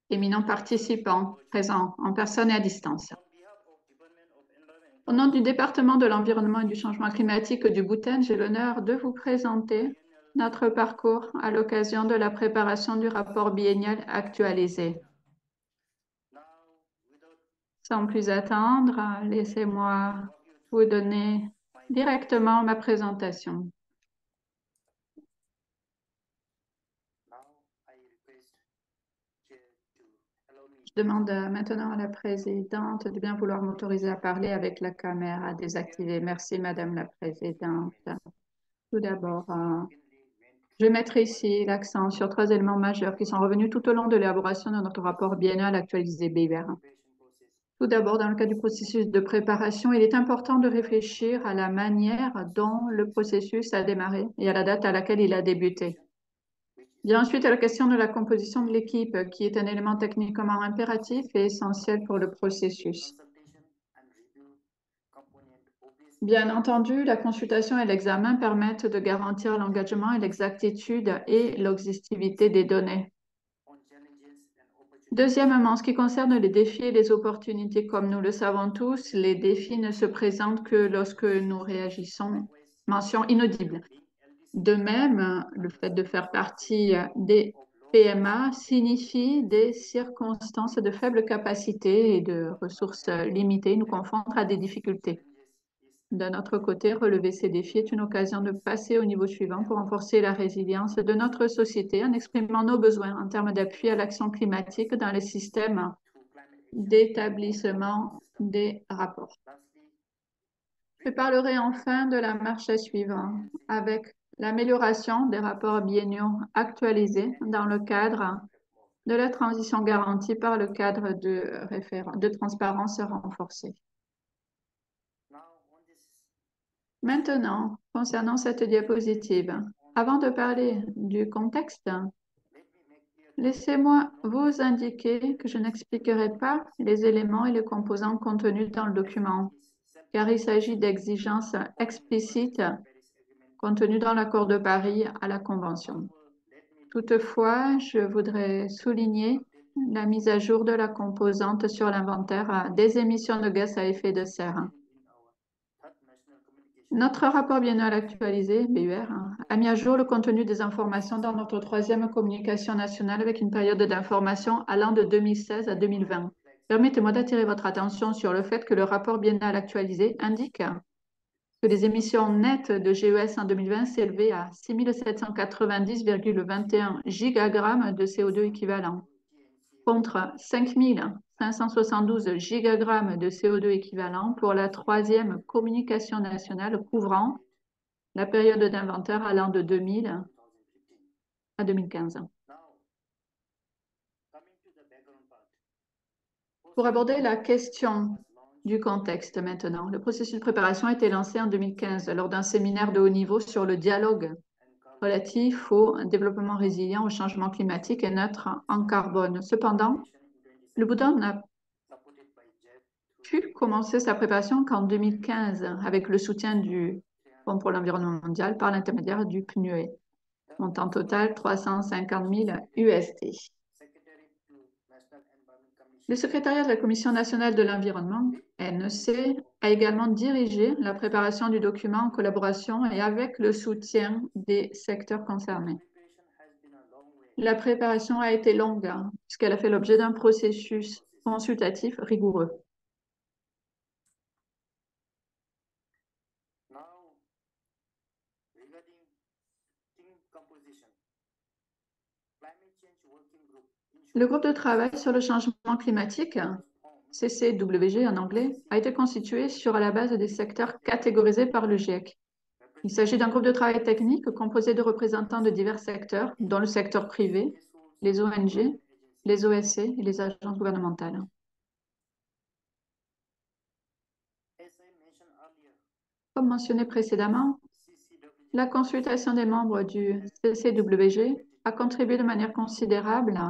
éminents participants présents en personne et à distance. Au nom du département de l'environnement et du changement climatique du Bhoutan, j'ai l'honneur de vous présenter notre parcours à l'occasion de la préparation du rapport biennial actualisé. Sans plus attendre, laissez-moi vous donner directement ma présentation. Je demande maintenant à la présidente de bien vouloir m'autoriser à parler avec la caméra désactivée. Merci, Madame la Présidente. Tout d'abord, je vais mettre ici l'accent sur 3 éléments majeurs qui sont revenus tout au long de l'élaboration de notre rapport biennal actualisé BUR. Tout d'abord, dans le cadre du processus de préparation, il est important de réfléchir à la manière dont le processus a démarré et à la date à laquelle il a débuté. Bien ensuite, à la question de la composition de l'équipe, qui est un élément techniquement impératif et essentiel pour le processus. Bien entendu, la consultation et l'examen permettent de garantir l'engagement et l'exactitude et l'exhaustivité des données. Deuxièmement, en ce qui concerne les défis et les opportunités, comme nous le savons tous, les défis ne se présentent que lorsque nous réagissons. Mention inaudible. De même, le fait de faire partie des PMA signifie des circonstances de faible capacité et de ressources limitées nous confrontent à des difficultés. D'un autre côté, relever ces défis est une occasion de passer au niveau suivant pour renforcer la résilience de notre société en exprimant nos besoins en termes d'appui à l'action climatique dans les systèmes d'établissement des rapports. Je parlerai enfin de la marche à suivre avec l'amélioration des rapports biennaux actualisés dans le cadre de la transition garantie par le cadre de transparence renforcée. Maintenant, concernant cette diapositive, avant de parler du contexte, laissez-moi vous indiquer que je n'expliquerai pas les éléments et les composants contenus dans le document, car il s'agit d'exigences explicites contenues dans l'accord de Paris à la Convention. Toutefois, je voudrais souligner la mise à jour de la composante sur l'inventaire des émissions de gaz à effet de serre. Notre rapport biennal actualisé, BUR, a mis à jour le contenu des informations dans notre 3e communication nationale avec une période d'information allant de 2016 à 2020. Permettez-moi d'attirer votre attention sur le fait que le rapport biennal actualisé indique que les émissions nettes de GES en 2020 s'élevaient à 6 790,21 gigagrammes de CO2 équivalent, contre 5 572 gigagrammes de CO2 équivalent pour la troisième communication nationale couvrant la période d'inventaire allant de 2000 à 2015. Pour aborder la question du contexte maintenant, le processus de préparation a été lancé en 2015 lors d'un séminaire de haut niveau sur le dialogue relatif au développement résilient au changement climatique et neutre en carbone. Cependant, le Bhoutan n'a pu commencer sa préparation qu'en 2015 avec le soutien du Fonds pour l'environnement mondial par l'intermédiaire du PNUE, montant total 350 000 USD. Le secrétariat de la Commission nationale de l'environnement, NEC, a également dirigé la préparation du document en collaboration et avec le soutien des secteurs concernés. La préparation a été longue puisqu'elle a fait l'objet d'un processus consultatif rigoureux. Le groupe de travail sur le changement climatique, CCWG en anglais, a été constitué sur la base des secteurs catégorisés par le GIEC. Il s'agit d'un groupe de travail technique composé de représentants de divers secteurs, dont le secteur privé, les ONG, les OSC et les agences gouvernementales. Comme mentionné précédemment, la consultation des membres du CCWG a contribué de manière considérable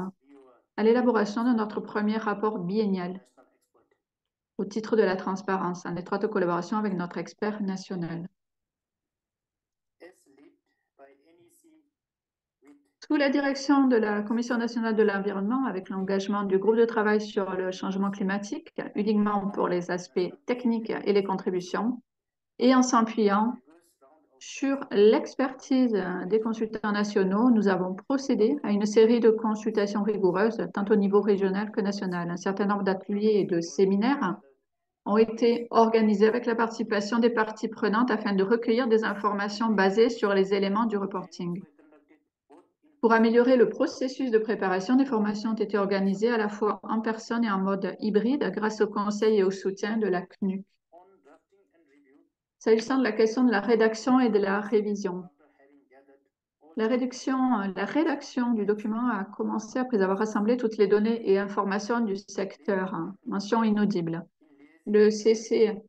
à l'élaboration de notre premier rapport biennial au titre de la transparence, en étroite collaboration avec notre expert national. Sous la direction de la Commission nationale de l'environnement, avec l'engagement du groupe de travail sur le changement climatique, uniquement pour les aspects techniques et les contributions, et en s'appuyant sur l'expertise des consultants nationaux, nous avons procédé à une série de consultations rigoureuses, tant au niveau régional que national. Un certain nombre d'ateliers et de séminaires ont été organisés avec la participation des parties prenantes afin de recueillir des informations basées sur les éléments du reporting. Pour améliorer le processus de préparation, des formations ont été organisées à la fois en personne et en mode hybride grâce au conseil et au soutien de la CNUC. S'agissant de la question de la rédaction et de la révision, la rédaction du document a commencé après avoir rassemblé toutes les données et informations du secteur. Mention inaudible. Le CCGW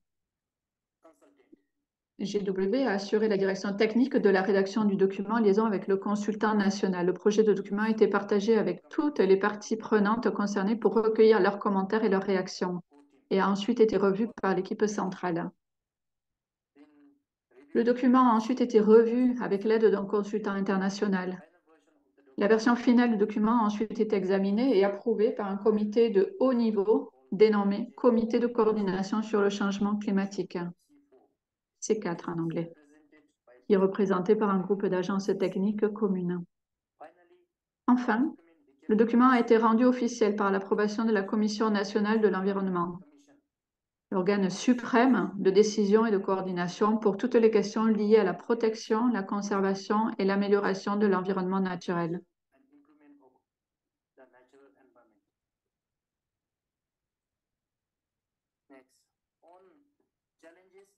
a assuré la direction technique de la rédaction du document en liaison avec le consultant national. Le projet de document a été partagé avec toutes les parties prenantes concernées pour recueillir leurs commentaires et leurs réactions et a ensuite été revu par l'équipe centrale. Le document a ensuite été revu avec l'aide d'un consultant international. La version finale du document a ensuite été examinée et approuvée par un comité de haut niveau dénommé Comité de coordination sur le changement climatique, C4 en anglais, qui est représenté par un groupe d'agences techniques communes. Enfin, le document a été rendu officiel par l'approbation de la Commission nationale de l'environnement, l'organe suprême de décision et de coordination pour toutes les questions liées à la protection, la conservation et l'amélioration de l'environnement naturel.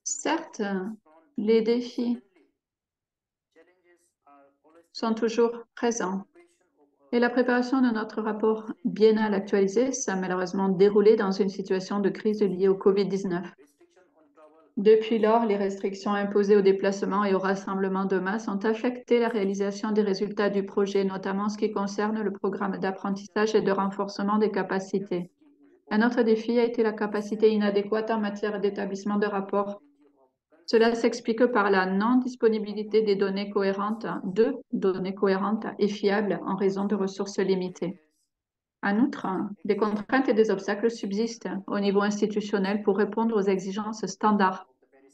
Certes, les défis sont toujours présents et la préparation de notre rapport biennal actualisé s'est malheureusement déroulée dans une situation de crise liée au Covid-19. Depuis lors, les restrictions imposées aux déplacements et aux rassemblements de masse ont affecté la réalisation des résultats du projet, notamment en ce qui concerne le programme d'apprentissage et de renforcement des capacités. Un autre défi a été la capacité inadéquate en matière d'établissement de rapports. Cela s'explique par la non-disponibilité de données cohérentes et fiables en raison de ressources limitées. En outre, des contraintes et des obstacles subsistent au niveau institutionnel pour répondre aux exigences standards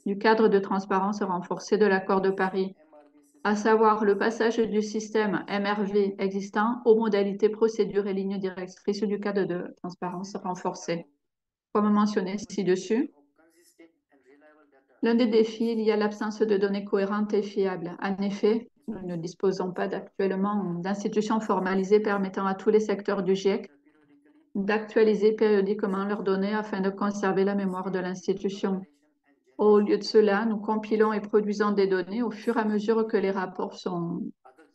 du cadre de transparence renforcé de l'accord de Paris, à savoir le passage du système MRV existant aux modalités, procédures et lignes directrices du cadre de transparence renforcé. Comme mentionné ci-dessus, L'un des défis liés à l'absence de données cohérentes et fiables. En effet, nous ne disposons pas actuellement d'institutions formalisées permettant à tous les secteurs du GIEC d'actualiser périodiquement leurs données afin de conserver la mémoire de l'institution. Au lieu de cela, nous compilons et produisons des données au fur et à mesure que les rapports sont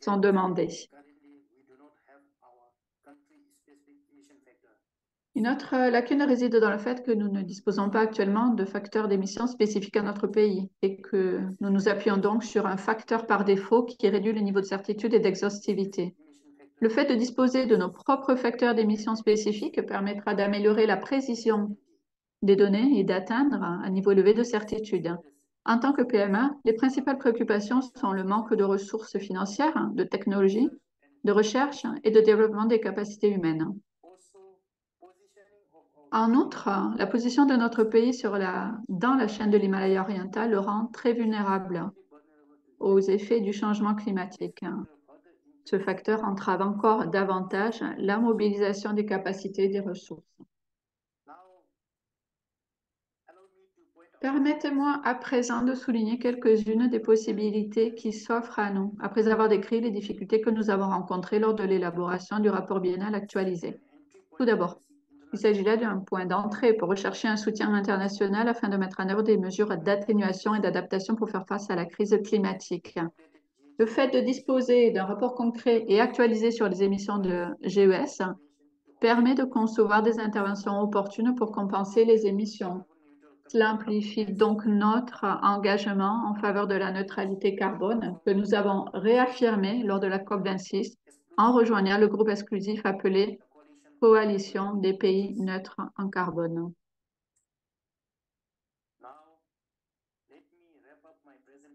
demandés. Une autre lacune réside dans le fait que nous ne disposons pas actuellement de facteurs d'émission spécifiques à notre pays et que nous nous appuyons donc sur un facteur par défaut qui réduit le niveau de certitude et d'exhaustivité. Le fait de disposer de nos propres facteurs d'émission spécifiques permettra d'améliorer la précision des données et d'atteindre un niveau élevé de certitude. En tant que PMA, les principales préoccupations sont le manque de ressources financières, de technologie, de recherche et de développement des capacités humaines. En outre, la position de notre pays dans la chaîne de l'Himalaya oriental le rend très vulnérable aux effets du changement climatique. Ce facteur entrave encore davantage la mobilisation des capacités et des ressources. Permettez-moi à présent de souligner quelques-unes des possibilités qui s'offrent à nous, après avoir décrit les difficultés que nous avons rencontrées lors de l'élaboration du rapport biennal actualisé. Tout d'abord, il s'agit là d'un point d'entrée pour rechercher un soutien international afin de mettre en œuvre des mesures d'atténuation et d'adaptation pour faire face à la crise climatique. Le fait de disposer d'un rapport concret et actualisé sur les émissions de GES permet de concevoir des interventions opportunes pour compenser les émissions. Cela amplifie donc notre engagement en faveur de la neutralité carbone que nous avons réaffirmé lors de la COP26 en rejoignant le groupe exclusif appelé Coalition des pays neutres en carbone.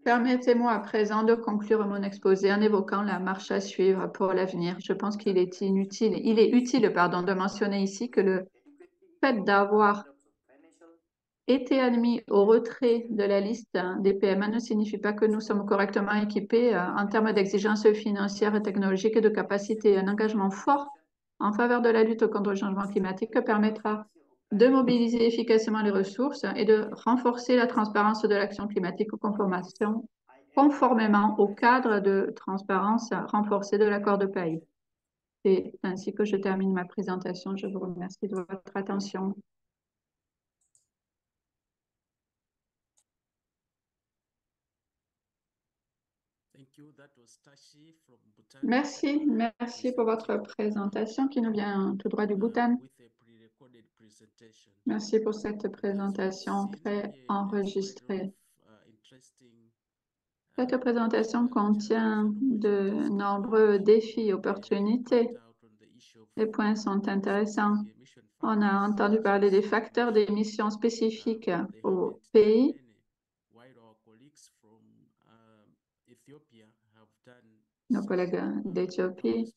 Permettez-moi à présent de conclure mon exposé en évoquant la marche à suivre pour l'avenir. Je pense qu'il est utile de mentionner ici que le fait d'avoir été admis au retrait de la liste des PMA ne signifie pas que nous sommes correctement équipés en termes d'exigences financières et technologiques et de capacité. Un engagement fort en faveur de la lutte contre le changement climatique permettra de mobiliser efficacement les ressources et de renforcer la transparence de l'action climatique conformément au cadre de transparence renforcé de l'accord de Paris. C'est ainsi que je termine ma présentation. Je vous remercie de votre attention. Merci pour votre présentation qui nous vient tout droit du Bhoutan. Merci pour cette présentation pré-enregistrée. Cette présentation contient de nombreux défis et opportunités. Les points sont intéressants. On a entendu parler des facteurs d'émission spécifiques au pays. Nos collègues d'Éthiopie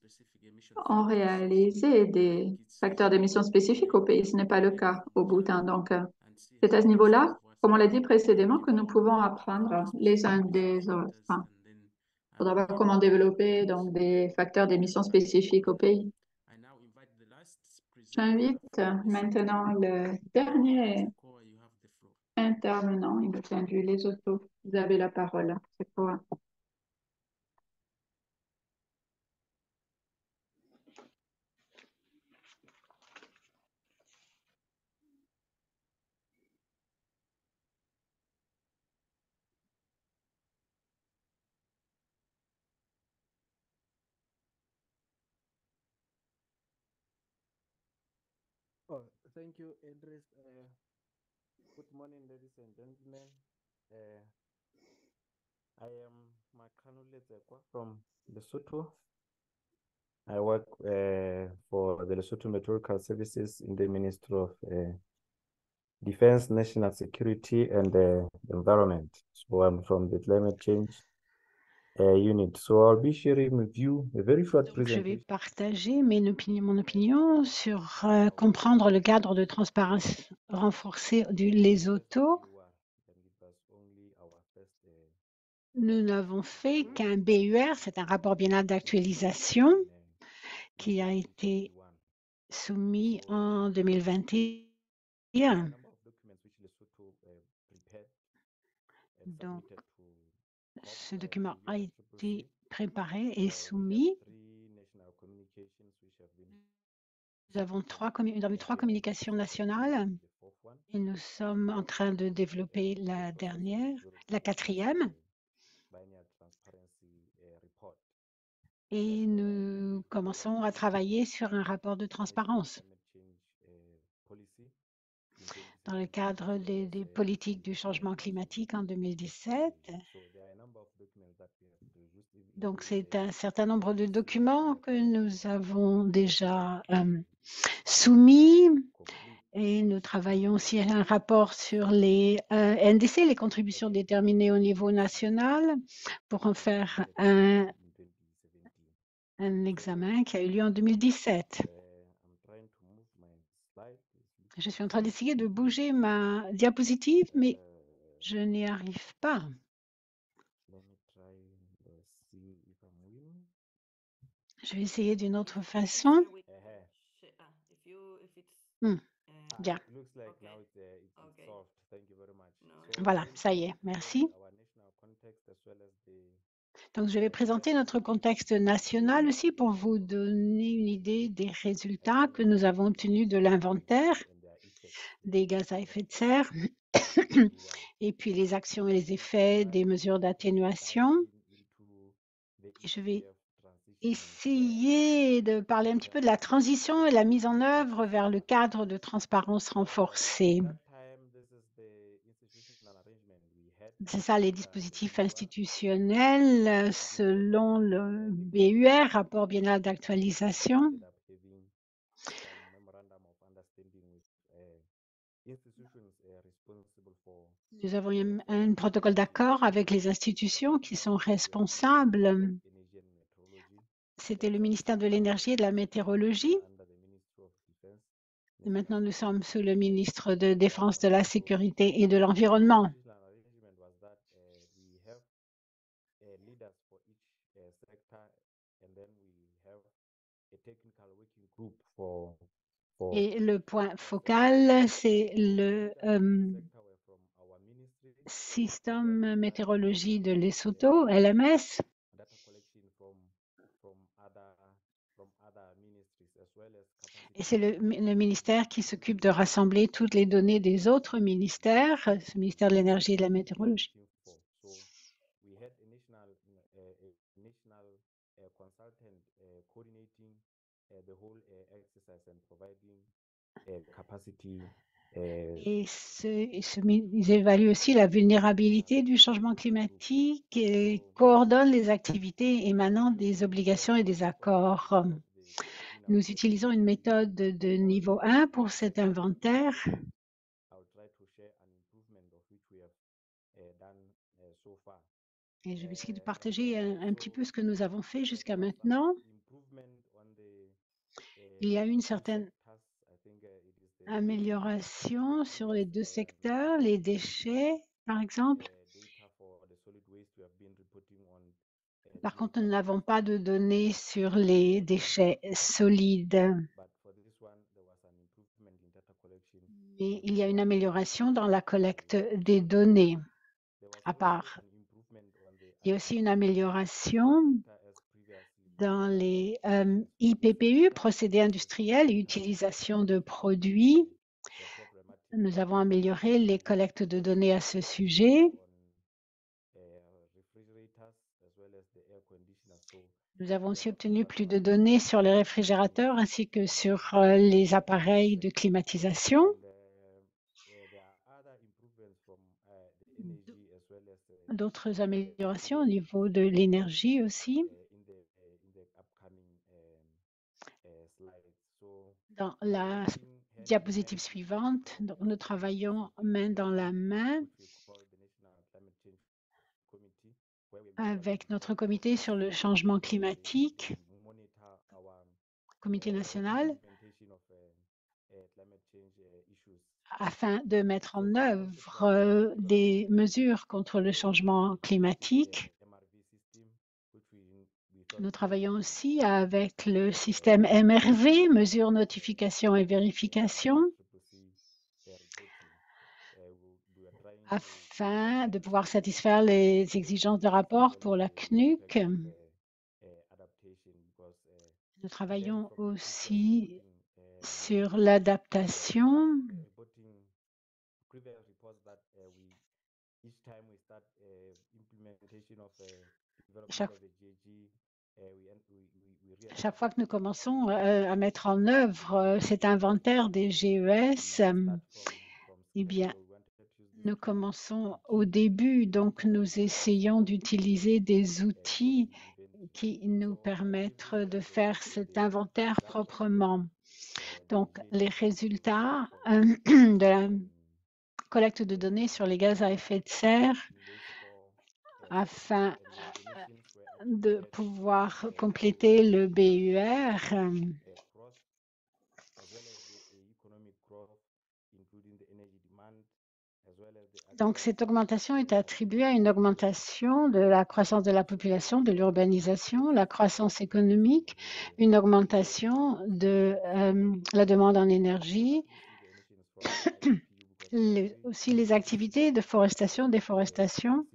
ont réalisé des facteurs d'émission spécifiques au pays. Ce n'est pas le cas au Bhoutan. Donc, c'est à ce niveau-là, comme on l'a dit précédemment, que nous pouvons apprendre les uns des autres. Il faudra voir comment développer donc, des facteurs d'émission spécifiques au pays. J'invite maintenant le dernier intervenant, il me semble, les autos. Vous avez la parole. C'est quoi? Oh, thank you, Idris. Good morning, ladies and gentlemen. I am Makanule Zekwa from Lesotho. I work for the Lesotho Meteorological Services in the Ministry of Defense, National Security and Environment. So I'm from the Climate Change Unit. So I'll be sharing with you a very short Donc, je vais presentation. partager mon opinion sur comprendre le cadre de transparence renforcé du Lesotho. Nous n'avons fait qu'un BUR, c'est un rapport biennal d'actualisation qui a été soumis en 2021. Donc, ce document a été préparé et soumis. Nous avons trois communications nationales et nous sommes en train de développer la quatrième. Et nous commençons à travailler sur un rapport de transparence dans le cadre des politiques du changement climatique en 2017. Donc, c'est un certain nombre de documents que nous avons déjà soumis et nous travaillons aussi à un rapport sur les NDC, les contributions déterminées au niveau national, pour en faire un examen qui a eu lieu en 2017. Je suis en train d'essayer de bouger ma diapositive, mais je n'y arrive pas. Je vais essayer d'une autre façon. Bien. Voilà, ça y est, merci. Donc, je vais présenter notre contexte national aussi pour vous donner une idée des résultats que nous avons obtenus de l'inventaire des gaz à effet de serre et puis les actions et les effets des mesures d'atténuation. Et je vais essayer de parler un petit peu de la transition et la mise en œuvre vers le cadre de transparence renforcée. C'est ça, les dispositifs institutionnels selon le BUR, rapport biennal d'actualisation. Nous avons un protocole d'accord avec les institutions qui sont responsables. C'était le ministère de l'Énergie et de la Météorologie. Et maintenant, nous sommes sous le ministre de Défense, de la Sécurité et de l'Environnement. Et le point focal, c'est le système météorologie de Lesotho, LMS. Et c'est le ministère qui s'occupe de rassembler toutes les données des autres ministères, le ministère de l'Énergie et de la Météorologie. Et ils évaluent aussi la vulnérabilité du changement climatique et coordonnent les activités émanant des obligations et des accords. Nous utilisons une méthode de niveau 1 pour cet inventaire. Et je vais essayer de partager un petit peu ce que nous avons fait jusqu'à maintenant. Il y a eu une certaine amélioration sur les deux secteurs, les déchets, par exemple. Par contre, nous n'avons pas de données sur les déchets solides. Mais il y a une amélioration dans la collecte des données. À part, il y a aussi une amélioration dans les IPPU, procédés industriels et utilisation de produits. Nous avons amélioré les collectes de données à ce sujet. Nous avons aussi obtenu plus de données sur les réfrigérateurs ainsi que sur les appareils de climatisation. D'autres améliorations au niveau de l'énergie aussi. Dans la diapositive suivante, donc nous travaillons main dans la main avec notre comité sur le changement climatique, comité national, afin de mettre en œuvre des mesures contre le changement climatique. Nous travaillons aussi avec le système MRV, mesures, notification et vérification. afin de pouvoir satisfaire les exigences de rapport pour la CNUC. Nous travaillons aussi sur l'adaptation. Chaque fois que nous commençons à mettre en œuvre cet inventaire des GES, eh bien, nous commençons au début, donc nous essayons d'utiliser des outils qui nous permettent de faire cet inventaire proprement. Donc, les résultats de la collecte de données sur les gaz à effet de serre afin de pouvoir compléter le BUR. Donc, cette augmentation est attribuée à une augmentation de la croissance de la population, de l'urbanisation, la croissance économique, une augmentation de la demande en énergie, aussi les activités de forestation, déforestation.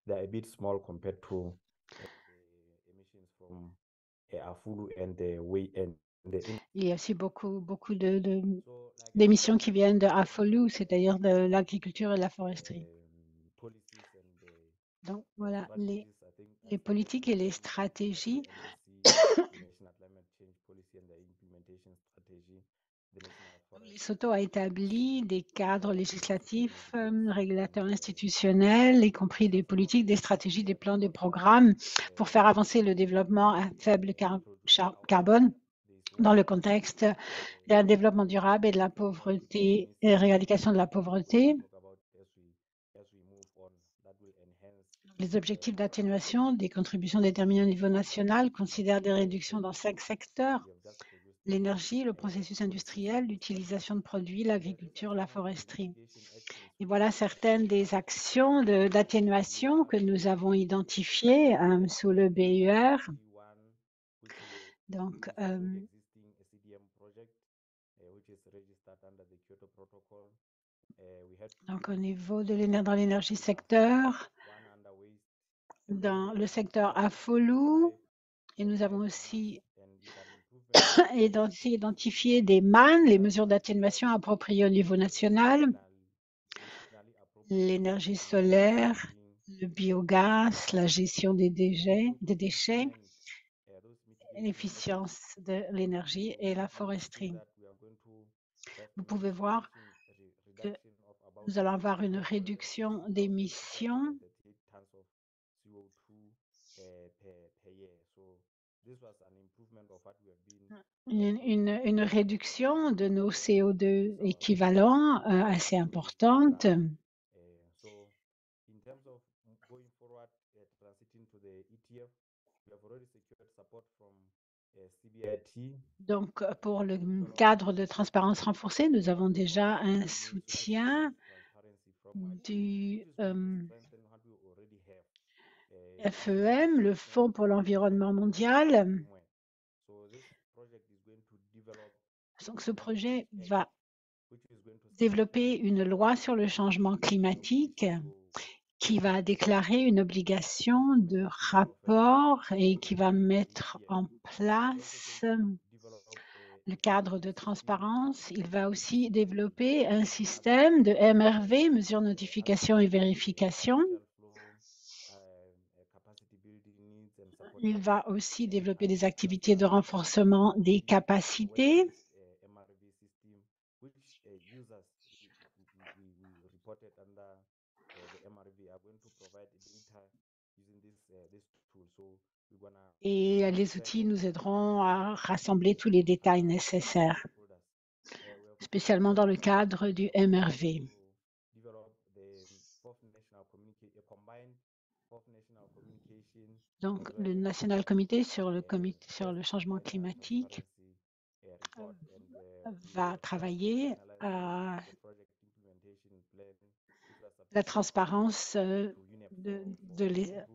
They're a bit small compared to the emissions from Afulu and Il y a aussi beaucoup d'émissions qui viennent de Afolu, c'est-à-dire de l'agriculture et de la foresterie. Donc voilà, les politiques et les stratégies. Lesotho a établi des cadres législatifs, régulateurs institutionnels, y compris des politiques, des stratégies, des plans, des programmes pour faire avancer le développement à faible carbone dans le contexte d'un développement durable et de la pauvreté, et éradication de la pauvreté. Les objectifs d'atténuation des contributions déterminées au niveau national considèrent des réductions dans 5 secteurs: l'énergie, le processus industriel, l'utilisation de produits, l'agriculture, la foresterie. Et voilà certaines des actions d'atténuation que nous avons identifiées sous le BUR. Donc, au niveau dans l'énergie secteur, dans le secteur Afolu, et nous avons aussi identifié des MAN, les mesures d'atténuation appropriées au niveau national, l'énergie solaire, le biogaz, la gestion des déchets, l'efficience de l'énergie et la foresterie. Vous pouvez voir que nous allons avoir une réduction d'émissions une réduction de nos CO2 équivalents assez importante. Donc, pour le cadre de transparence renforcée, nous avons déjà un soutien du FEM, le Fonds pour l'environnement mondial. Donc, ce projet va développer une loi sur le changement climatique qui va déclarer une obligation de rapport et qui va mettre en place le cadre de transparence. Il va aussi développer un système de MRV, mesures, notification et vérification. Il va aussi développer des activités de renforcement des capacités. Et les outils nous aideront à rassembler tous les détails nécessaires, spécialement dans le cadre du MRV. Donc, le National Committee sur le changement climatique va travailler à la transparence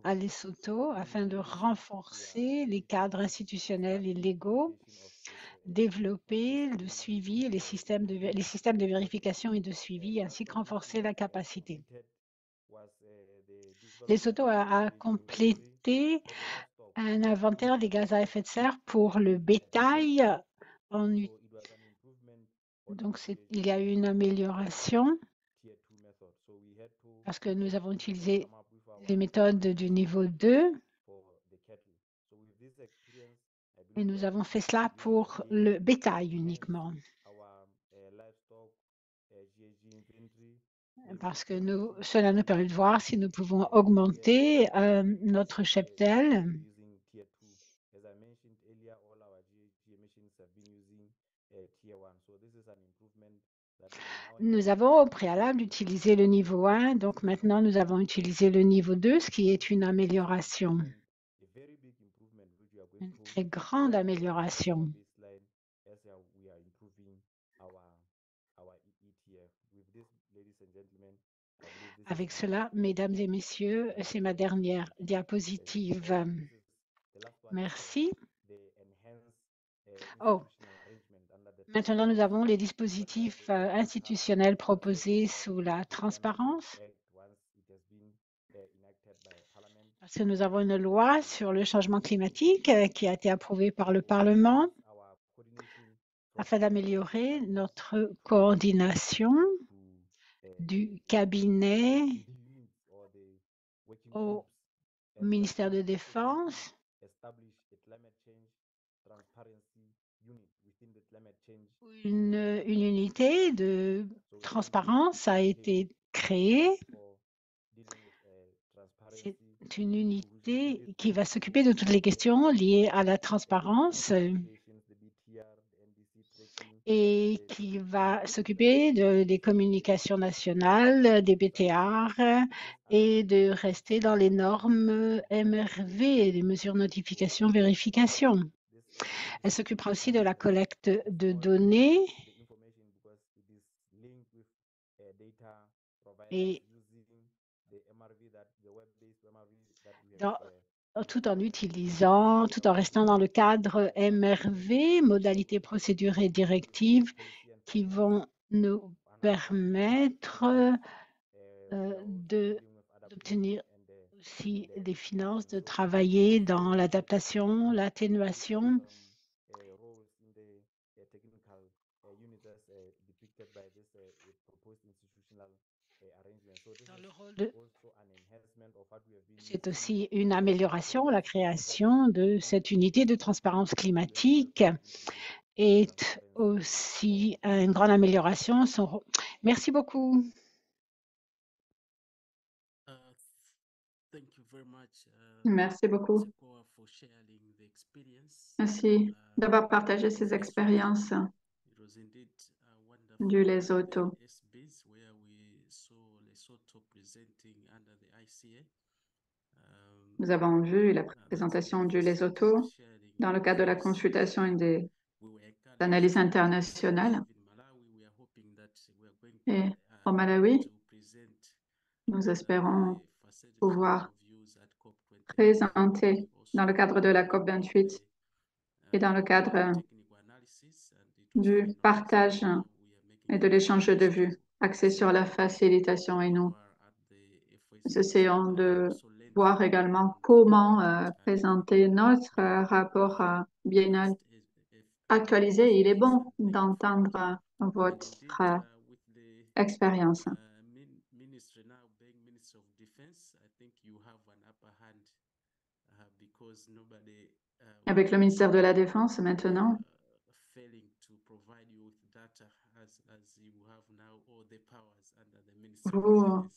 à Lesotho afin de renforcer les cadres institutionnels et légaux, développer le suivi et les systèmes de vérification et de suivi, ainsi que renforcer la capacité. Lesotho a complété un inventaire des gaz à effet de serre pour le bétail. Donc, il y a eu une amélioration parce que nous avons utilisé les méthodes du niveau 2 et nous avons fait cela pour le bétail uniquement. Parce que cela nous permet de voir si nous pouvons augmenter notre cheptel. Nous avons au préalable utilisé le niveau 1, donc maintenant nous avons utilisé le niveau 2, ce qui est une amélioration, une très grande amélioration. Avec cela, mesdames et messieurs, c'est ma dernière diapositive. Merci. Oh, maintenant nous avons les dispositifs institutionnels proposés sous la transparence. Parce que nous avons une loi sur le changement climatique qui a été approuvée par le Parlement afin d'améliorer notre coordination du cabinet au ministère de Défense. Une unité de transparence a été créée. C'est une unité qui va s'occuper de toutes les questions liées à la transparence et qui va s'occuper des communications nationales, des BTR et de rester dans les normes MRV, les mesures notification vérification. Elle s'occupera aussi de la collecte de données et tout en restant dans le cadre MRV, modalités, procédures et directives qui vont nous permettre d'obtenir aussi des finances, de travailler dans l'adaptation, l'atténuation. C'est aussi une amélioration, la création de cette unité de transparence climatique est aussi une grande amélioration. Merci beaucoup. Merci beaucoup. Merci d'avoir partagé ces expériences du Lesotho. Nous avons vu la présentation du Lesotho dans le cadre de la consultation et de l'analyse internationale. Et au Malawi, nous espérons pouvoir présenter dans le cadre de la COP28 et dans le cadre du partage et de l'échange de vues axé sur la facilitation. Et nous essayons de voir également comment présenter notre rapport biennal actualisé. Il est bon d'entendre votre expérience. Avec le ministère de la Défense maintenant, vous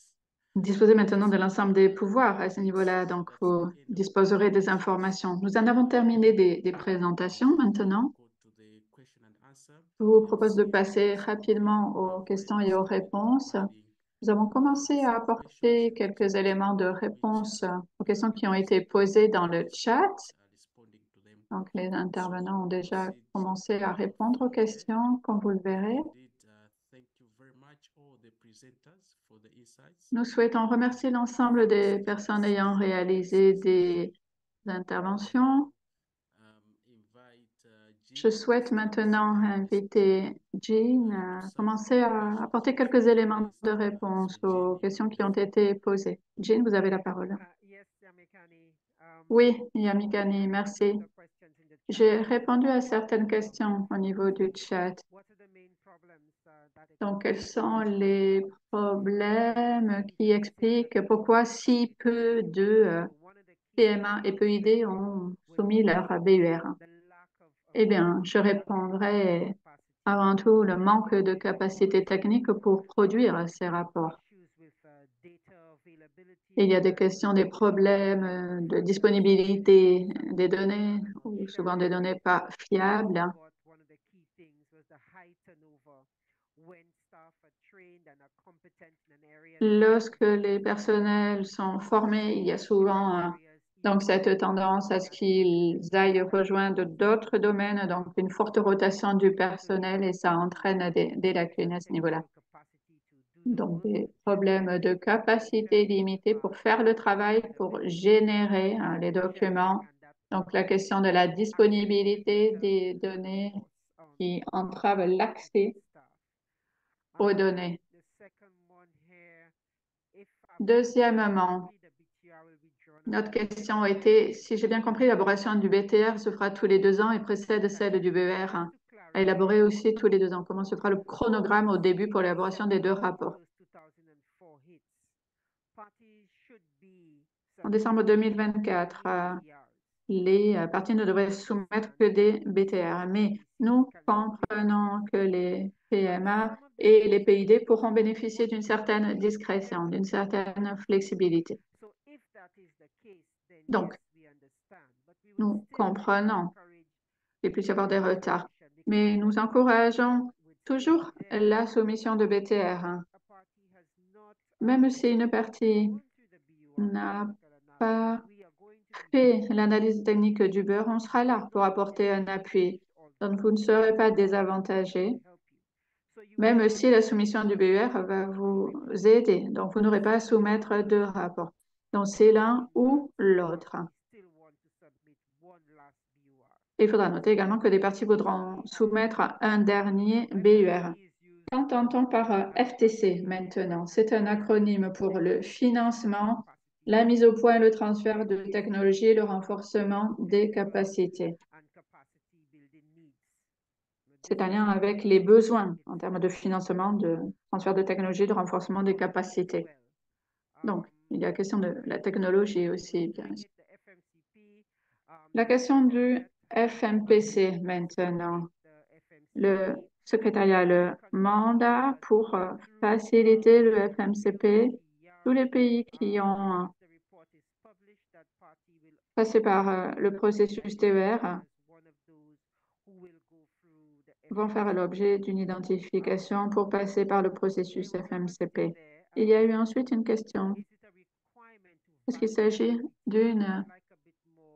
disposez maintenant de l'ensemble des pouvoirs à ce niveau-là, donc vous disposerez des informations. Nous en avons terminé des présentations maintenant. Je vous propose de passer rapidement aux questions et aux réponses. Nous avons commencé à apporter quelques éléments de réponse aux questions qui ont été posées dans le chat. Donc, les intervenants ont déjà commencé à répondre aux questions, comme vous le verrez. Nous souhaitons remercier l'ensemble des personnes ayant réalisé des interventions. Je souhaite maintenant inviter Jean à commencer à apporter quelques éléments de réponse aux questions qui ont été posées. Jean, vous avez la parole. Oui, Yamikani, merci. J'ai répondu à certaines questions au niveau du chat. Donc, quels sont les problèmes qui expliquent pourquoi si peu de PMA et PEID ont soumis leur BUR? Eh bien, je répondrai avant tout le manque de capacité technique pour produire ces rapports. Il y a des questions, des problèmes de disponibilité des données, ou souvent des données pas fiables. Lorsque les personnels sont formés, il y a souvent donc cette tendance à ce qu'ils aillent rejoindre d'autres domaines, donc une forte rotation du personnel et ça entraîne des lacunes à ce niveau-là. Donc des problèmes de capacité limitée pour faire le travail, pour générer les documents. Donc la question de la disponibilité des données qui entrave l'accès aux données. Deuxièmement, notre question a été, si j'ai bien compris, l'élaboration du BTR se fera tous les 2 ans et précède celle du BER, à élaborer aussi tous les 2 ans. Comment se fera le chronogramme au début pour l'élaboration des 2 rapports? En décembre 2024, les parties ne devraient soumettre que des BTR, mais nous comprenons que les PMA et les PID pourront bénéficier d'une certaine discrétion, d'une certaine flexibilité. Donc, nous comprenons qu'il puisse y avoir des retards, mais nous encourageons toujours la soumission de BTR. Même si une partie n'a pas fait l'analyse technique du beurre, on sera là pour apporter un appui. Donc, vous ne serez pas désavantagés, même si la soumission du BUR va vous aider. Donc, vous n'aurez pas à soumettre 2 rapports. Donc, c'est l'un ou l'autre. Il faudra noter également que des parties voudront soumettre un dernier BUR. Qu'entend-on par FTC maintenant? C'est un acronyme pour le financement, la mise au point et le transfert de technologies et le renforcement des capacités. C'est un lien avec les besoins en termes de financement, de transfert de technologie, de renforcement des capacités. Donc, il y a la question de la technologie aussi, bien sûr. La question du FMPC maintenant. Le secrétariat, le mandat pour faciliter le FMCP. Tous les pays qui ont passé par le processus TER vont faire l'objet d'une identification pour passer par le processus FMCP. Il y a eu ensuite une question. Est-ce qu'il s'agit d'une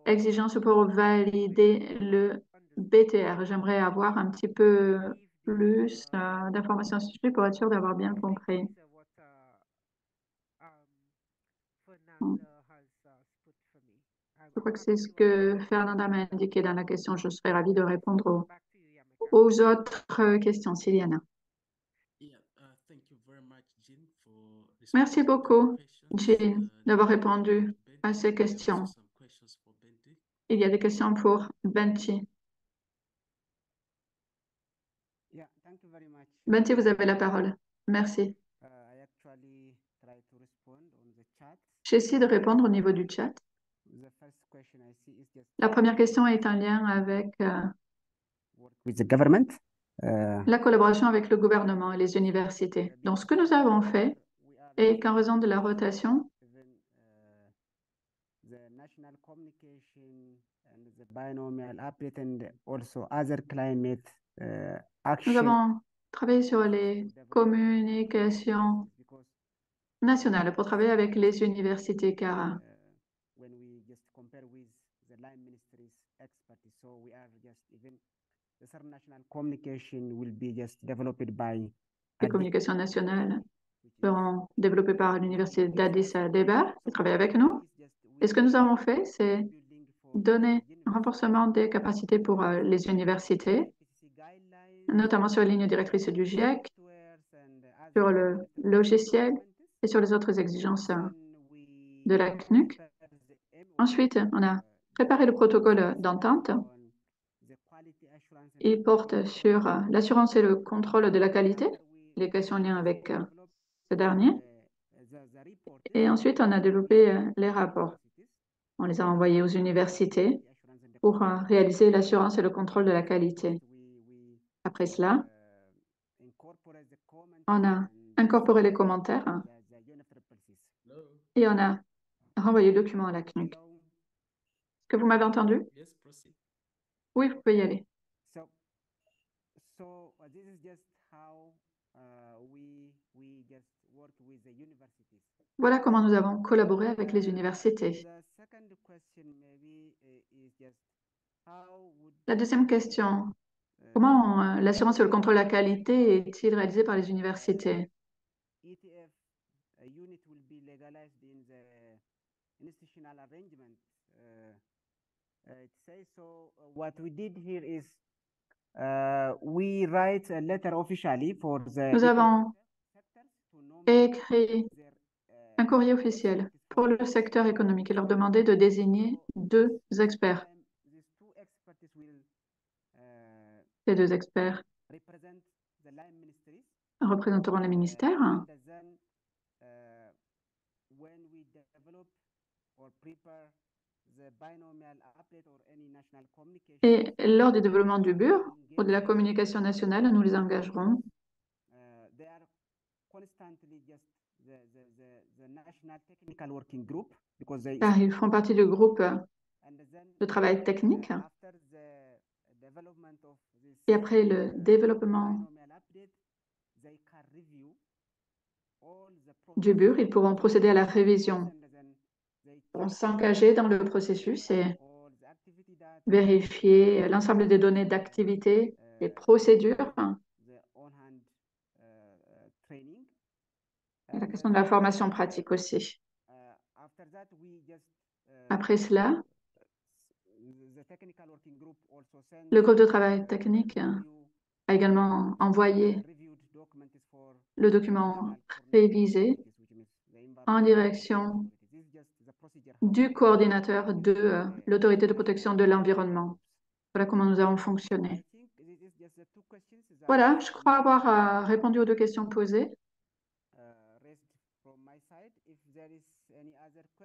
exigence pour valider le BTR? J'aimerais avoir un petit peu plus d'informations sur ce sujet pour être sûr d'avoir bien compris. Je crois que c'est ce que Fernanda m'a indiqué dans la question. Je serais ravie de répondre aux autres questions, Siliana. Merci beaucoup, Jean, d'avoir répondu à ces questions. Il y a des questions pour Benji. Benji, vous avez la parole. Merci. J'essaie de répondre au niveau du chat. La première question est en lien avec la collaboration avec le gouvernement et les universités. Donc, ce que nous avons fait est qu'en raison de la rotation, nous avons travaillé sur les communications nationales pour travailler avec les universités, car national communication will be just developed by Les communications nationales seront développées par l'Université d'Addis Abeba, qui travaille avec nous. Et ce que nous avons fait, c'est donner un renforcement des capacités pour les universités, notamment sur les lignes directrices du GIEC, sur le logiciel et sur les autres exigences de la CNUC. Ensuite, on a préparé le protocole d'entente. Il porte sur l'assurance et le contrôle de la qualité, les questions en lien avec ce dernier. Et ensuite, on a développé les rapports. On les a envoyés aux universités pour réaliser l'assurance et le contrôle de la qualité. Après cela, on a incorporé les commentaires et on a renvoyé le document à la CNUC. Est-ce que vous m'avez entendu? Oui, vous pouvez y aller. Voilà comment nous avons collaboré avec les universités. La deuxième question, comment l'assurance et le contrôle de la qualité est-il réalisé par les universités? What we did here is we write a letter officially for the Nous avons écrit un courrier officiel pour le secteur économique et leur demander de désigner 2 experts. Ces 2 experts représenteront les ministères. Et lors du développement du BUR ou de la communication nationale, nous les engagerons. Car ils font partie du groupe de travail technique. Et après le développement du BUR, ils pourront procéder à la révision. Ils pourront s'engager dans le processus et vérifier l'ensemble des données d'activité, les procédures, et la question de la formation pratique aussi. Après cela, le groupe de travail technique a également envoyé le document révisé en direction du coordinateur de l'autorité de protection de l'environnement. Voilà comment nous avons fonctionné. Voilà, je crois avoir répondu aux 2 questions posées.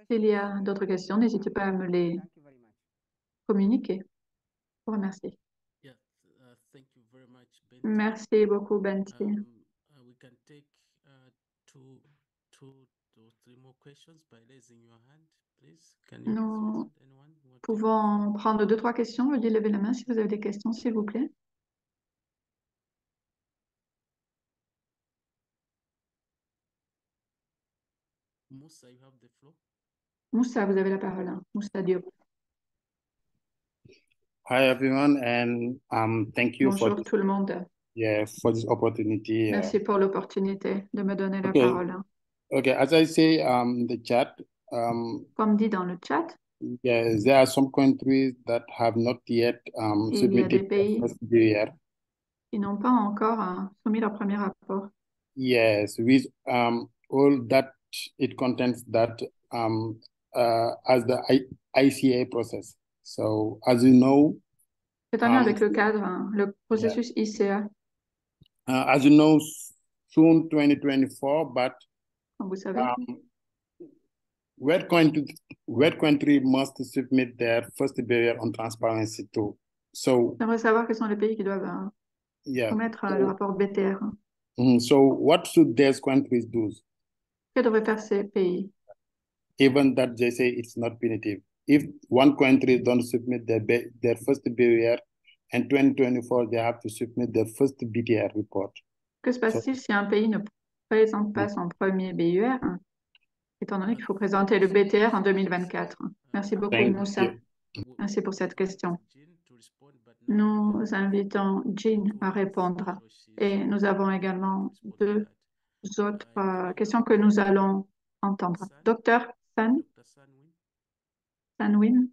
S'il y a d'autres questions, n'hésitez pas à me les communiquer. Je vous remercie. Merci beaucoup, Benti. We can take two or three more questions by raising your hand, please. Can you Nous anyone who want to- pouvons prendre 2 ou 3 questions. Veuillez lever la main si vous avez des questions, s'il vous plaît. Moussa, you have the floor. Moussa, vous avez la parole. Moussa Diop. Hi everyone, and thank you Bonjour tout le monde. for this opportunity. Merci pour l'opportunité de me donner la Okay. parole. Okay, as I say in the chat, Comme dit dans le chat, yes, there are some countries that have not yet il y a des submitted pays their first year. qui n'ont pas encore soumis leur premier rapport. Yes, with all that it contains that as the ICA process. So as you know, C'est en lien avec le cadre, le processus ICA, as you know, soon 2024, but comme vous savez. where country must submit their first barrier on transparency too. So J'aimerais savoir quels sont les pays qui doivent soumettre le rapport BTR. So what should these countries do? Que devraient faire ces pays? Even that they say it's not punitive. If one country don't submit their first barrier, in 2024 they have to submit their first BTR report. Que se passe-t-il si un pays ne présente pas son premier BUR, étant donné qu'il faut présenter le BTR en 2024? Merci beaucoup, Moussa. Merci pour cette question. To respond, but Nous invitons Jean à répondre. Et nous avon également deux autres questions que nous allons entendre. Docteur Sanwin,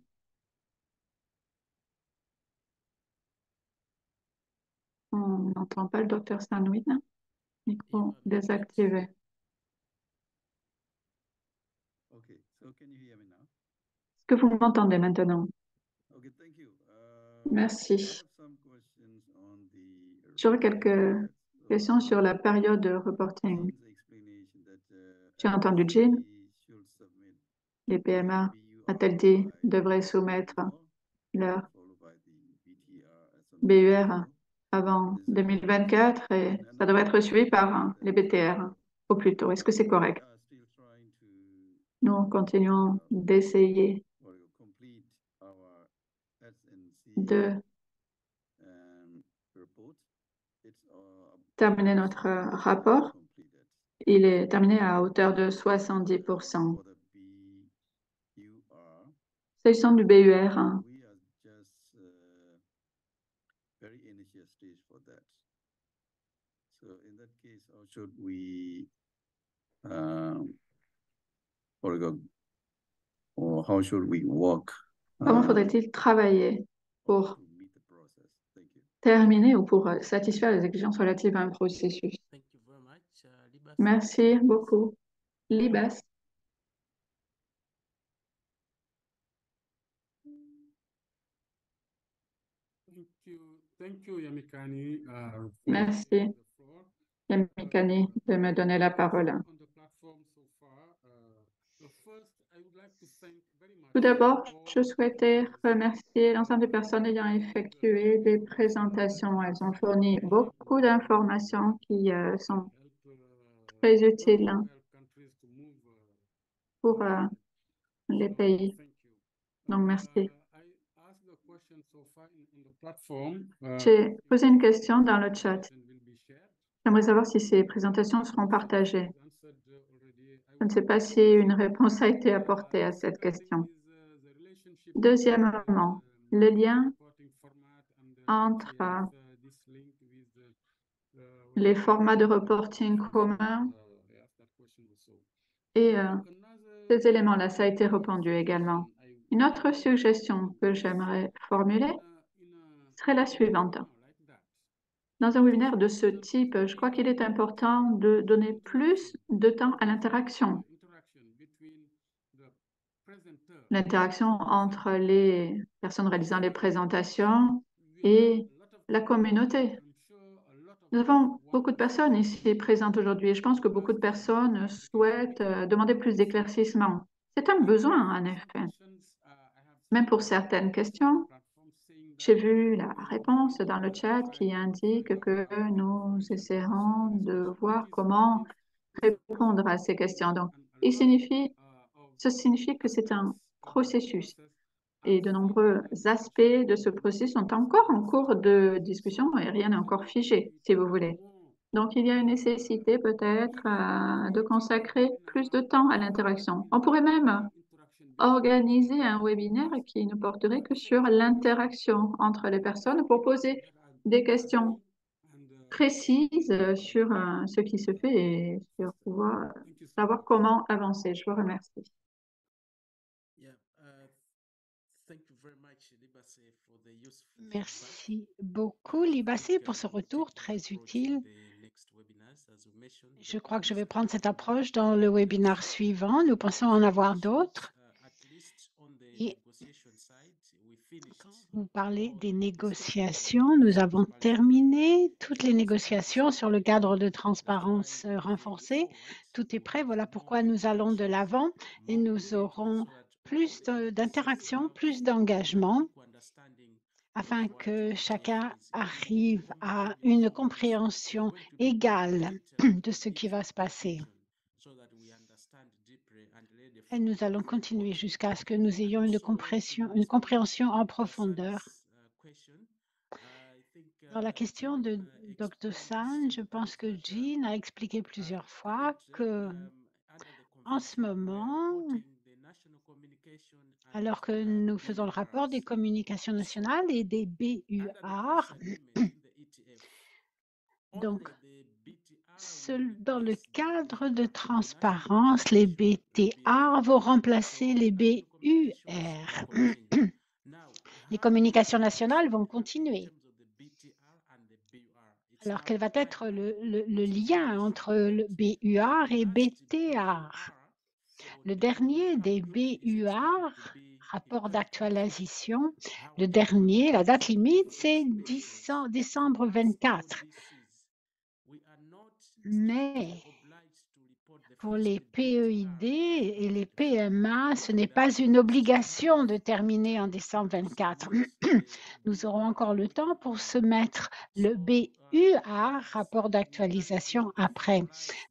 on n'entend pas le docteur Sanwin. Micro désactivé. Est-ce que vous m'entendez maintenant? Merci. J'aurais quelques questions sur la période de reporting. J'ai entendu Jean, les PMA, a-t-elle dit, devraient soumettre leur BUR avant 2024 et ça devrait être suivi par les BTR au plus tôt. Est-ce que c'est correct? Nous continuons d'essayer de terminer notre rapport. Il est terminé à hauteur de 70%. S'agissant du BUR, comment faudrait-il travailler pour terminer ou pour satisfaire les exigences relatives à un processus? Merci beaucoup. Libas. Merci, Yamikani, de me donner la parole. Tout d'abord, je souhaitais remercier l'ensemble des personnes ayant effectué des présentations. Elles ont fourni beaucoup d'informations qui sont très utiles pour les pays. Donc, merci. J'ai posé une question dans le chat. J'aimerais savoir si ces présentations seront partagées. Je ne sais pas si une réponse a été apportée à cette question. Deuxièmement, le lien entre les formats de reporting communs et ces éléments-là, ça a été répondu également. Une autre suggestion que j'aimerais formuler serait la suivante. Dans un webinaire de ce type, je crois qu'il est important de donner plus de temps à l'interaction. L'interaction entre les personnes réalisant les présentations et la communauté. Nous avons beaucoup de personnes ici présentes aujourd'hui et je pense que beaucoup de personnes souhaitent demander plus d'éclaircissements. C'est un besoin, en effet. Même pour certaines questions, j'ai vu la réponse dans le chat qui indique que nous essaierons de voir comment répondre à ces questions. Donc, ce signifie que c'est un processus et de nombreux aspects de ce processus sont encore en cours de discussion et rien n'est encore figé, si vous voulez. Donc, il y a une nécessité peut-être de consacrer plus de temps à l'interaction. On pourrait même organiser un webinaire qui ne porterait que sur l'interaction entre les personnes pour poser des questions précises sur ce qui se fait et sur pouvoir savoir comment avancer. Je vous remercie. Merci beaucoup, Libacé, pour ce retour très utile. Je crois que je vais prendre cette approche dans le webinaire suivant. Nous pensons en avoir d'autres. Et quand vous parlez des négociations, nous avons terminé toutes les négociations sur le cadre de transparence renforcée. Tout est prêt. Voilà pourquoi nous allons de l'avant et nous aurons plus d'interaction, plus d'engagement afin que chacun arrive à une compréhension égale de ce qui va se passer. Et nous allons continuer jusqu'à ce que nous ayons une compréhension en profondeur. Dans la question de Dr. San, je pense que Jean a expliqué plusieurs fois que en ce moment, Alors que nous faisons le rapport des communications nationales et des BUR. Donc, dans le cadre de transparence, les BTR vont remplacer les BUR. Les communications nationales vont continuer. Alors, quel va être le lien entre le BUR et BTR? Le dernier des BUR, rapport d'actualisation, le dernier, la date limite, c'est décembre 24. Mais pour les PEID et les PMA, ce n'est pas une obligation de terminer en décembre 24. Nous aurons encore le temps pour soumettre le BUR, rapport d'actualisation, après.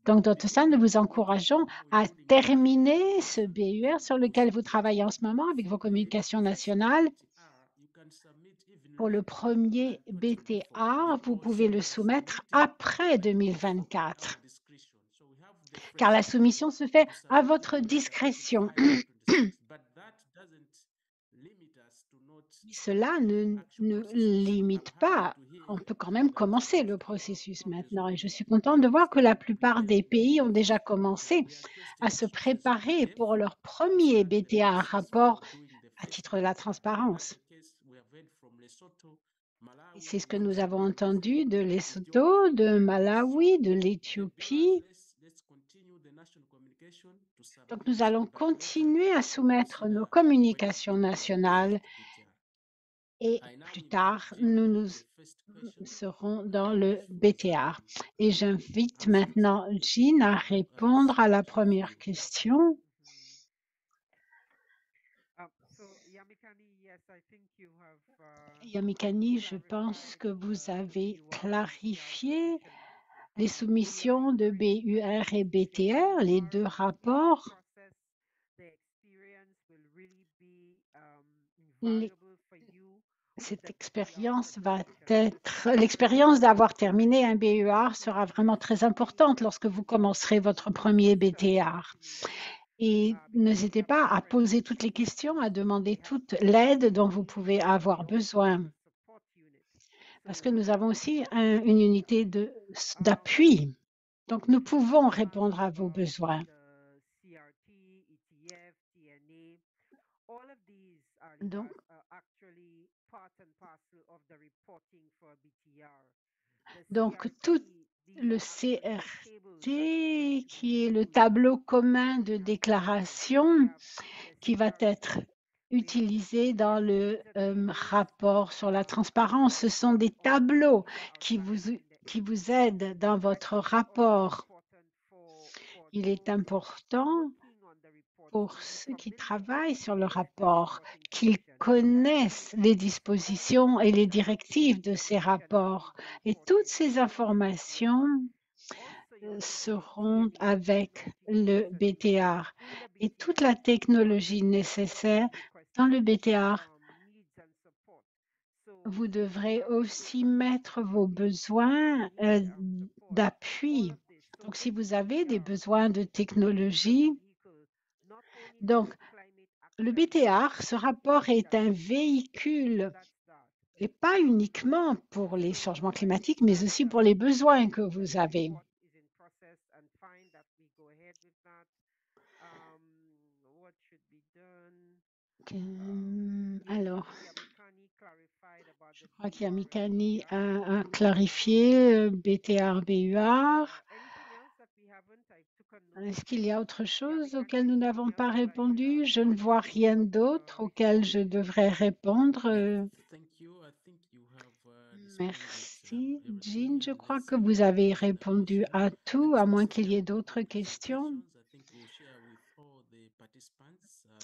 Donc, dans tout ça, nous vous encourageons à terminer ce BUR sur lequel vous travaillez en ce moment avec vos communications nationales. Pour le premier BTA, vous pouvez le soumettre après 2024, car la soumission se fait à votre discrétion. Cela ne limite pas. On peut quand même commencer le processus maintenant. Et je suis contente de voir que la plupart des pays ont déjà commencé à se préparer pour leur premier BTA, rapport à titre de la transparence. C'est ce que nous avons entendu de Lesotho, de Malawi, de l'Éthiopie. Donc, nous allons continuer à soumettre nos communications nationales et plus tard, nous serons dans le BTR. Et j'invite maintenant Jean à répondre à la première question. Yamikani, je pense que vous avez clarifié les soumissions de BUR et BTR, les deux rapports. Cette expérience l'expérience d'avoir terminé un BUR sera vraiment très importante lorsque vous commencerez votre premier BTR. Et n'hésitez pas à poser toutes les questions, à demander toute l'aide dont vous pouvez avoir besoin. Parce que nous avons aussi une unité d'appui. Donc, nous pouvons répondre à vos besoins. Donc, tout le CRT, qui est le tableau commun de déclaration, qui va être utilisé dans le rapport sur la transparence. Ce sont des tableaux qui vous aident dans votre rapport. Il est important pour ceux qui travaillent sur le rapport qu'ils connaissent les dispositions et les directives de ces rapports. Et toutes ces informations seront avec le BTR et toute la technologie nécessaire dans le BTR. Vous devrez aussi mettre vos besoins d'appui. Donc, si vous avez des besoins de technologie, donc le BTR, ce rapport est un véhicule et pas uniquement pour les changements climatiques, mais aussi pour les besoins que vous avez. Alors, je crois qu'Yamikani a clarifié BTR, BUR. Est-ce qu'il y a autre chose auquel nous n'avons pas répondu? Je ne vois rien d'autre auquel je devrais répondre. Merci. Jean, je crois que vous avez répondu à tout, à moins qu'il y ait d'autres questions.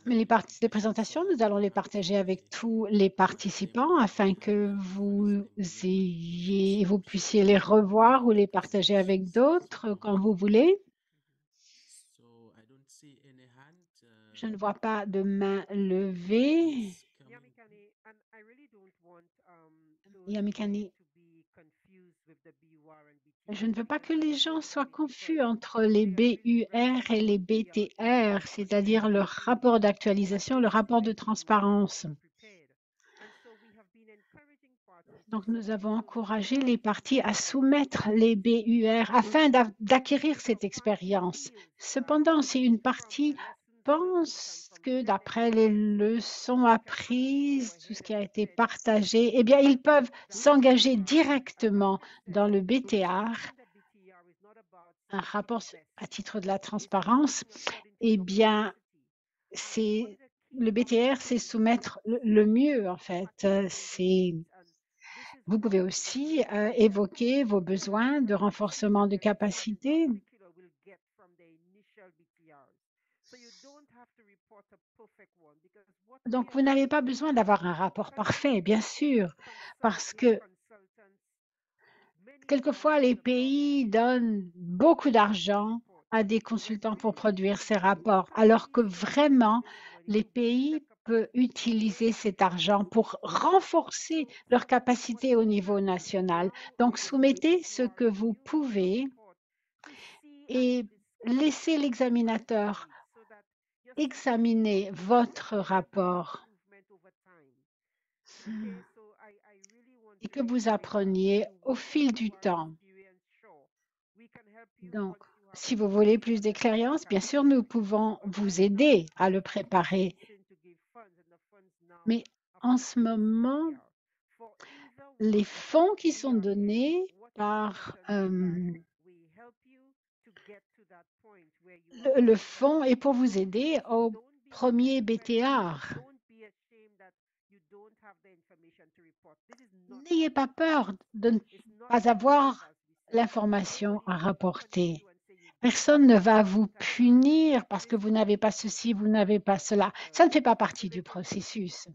Mais les présentations, nous allons les partager avec tous les participants afin que vous puissiez les revoir ou les partager avec d'autres quand vous voulez. Je ne vois pas de main levée. Yamikani, Je ne veux pas que les gens soient confus entre les BUR et les BTR, c'est-à-dire le rapport d'actualisation, le rapport de transparence. Donc, nous avons encouragé les parties à soumettre les BUR afin d'acquérir cette expérience. Cependant, si une partie pense que d'après les leçons apprises, tout ce qui a été partagé, eh bien, ils peuvent s'engager directement dans le BTR, un rapport à titre de la transparence, eh bien, le BTR, c'est soumettre le mieux, en fait. Vous pouvez aussi évoquer vos besoins de renforcement de capacité. Donc, vous n'avez pas besoin d'avoir un rapport parfait, bien sûr, parce que quelquefois, les pays donnent beaucoup d'argent à des consultants pour produire ces rapports, alors que vraiment, les pays peuvent utiliser cet argent pour renforcer leur capacité au niveau national. Donc, soumettez ce que vous pouvez et laissez l'examinateur examiner votre rapport et que vous appreniez au fil du temps. Donc, si vous voulez plus d'éclairance, bien sûr, nous pouvons vous aider à le préparer. Mais en ce moment, les fonds qui sont donnés par le fonds est pour vous aider au premier BTR. N'ayez pas peur de ne pas avoir l'information à rapporter. Personne ne va vous punir parce que vous n'avez pas ceci, vous n'avez pas cela. Ça ne fait pas partie du processus.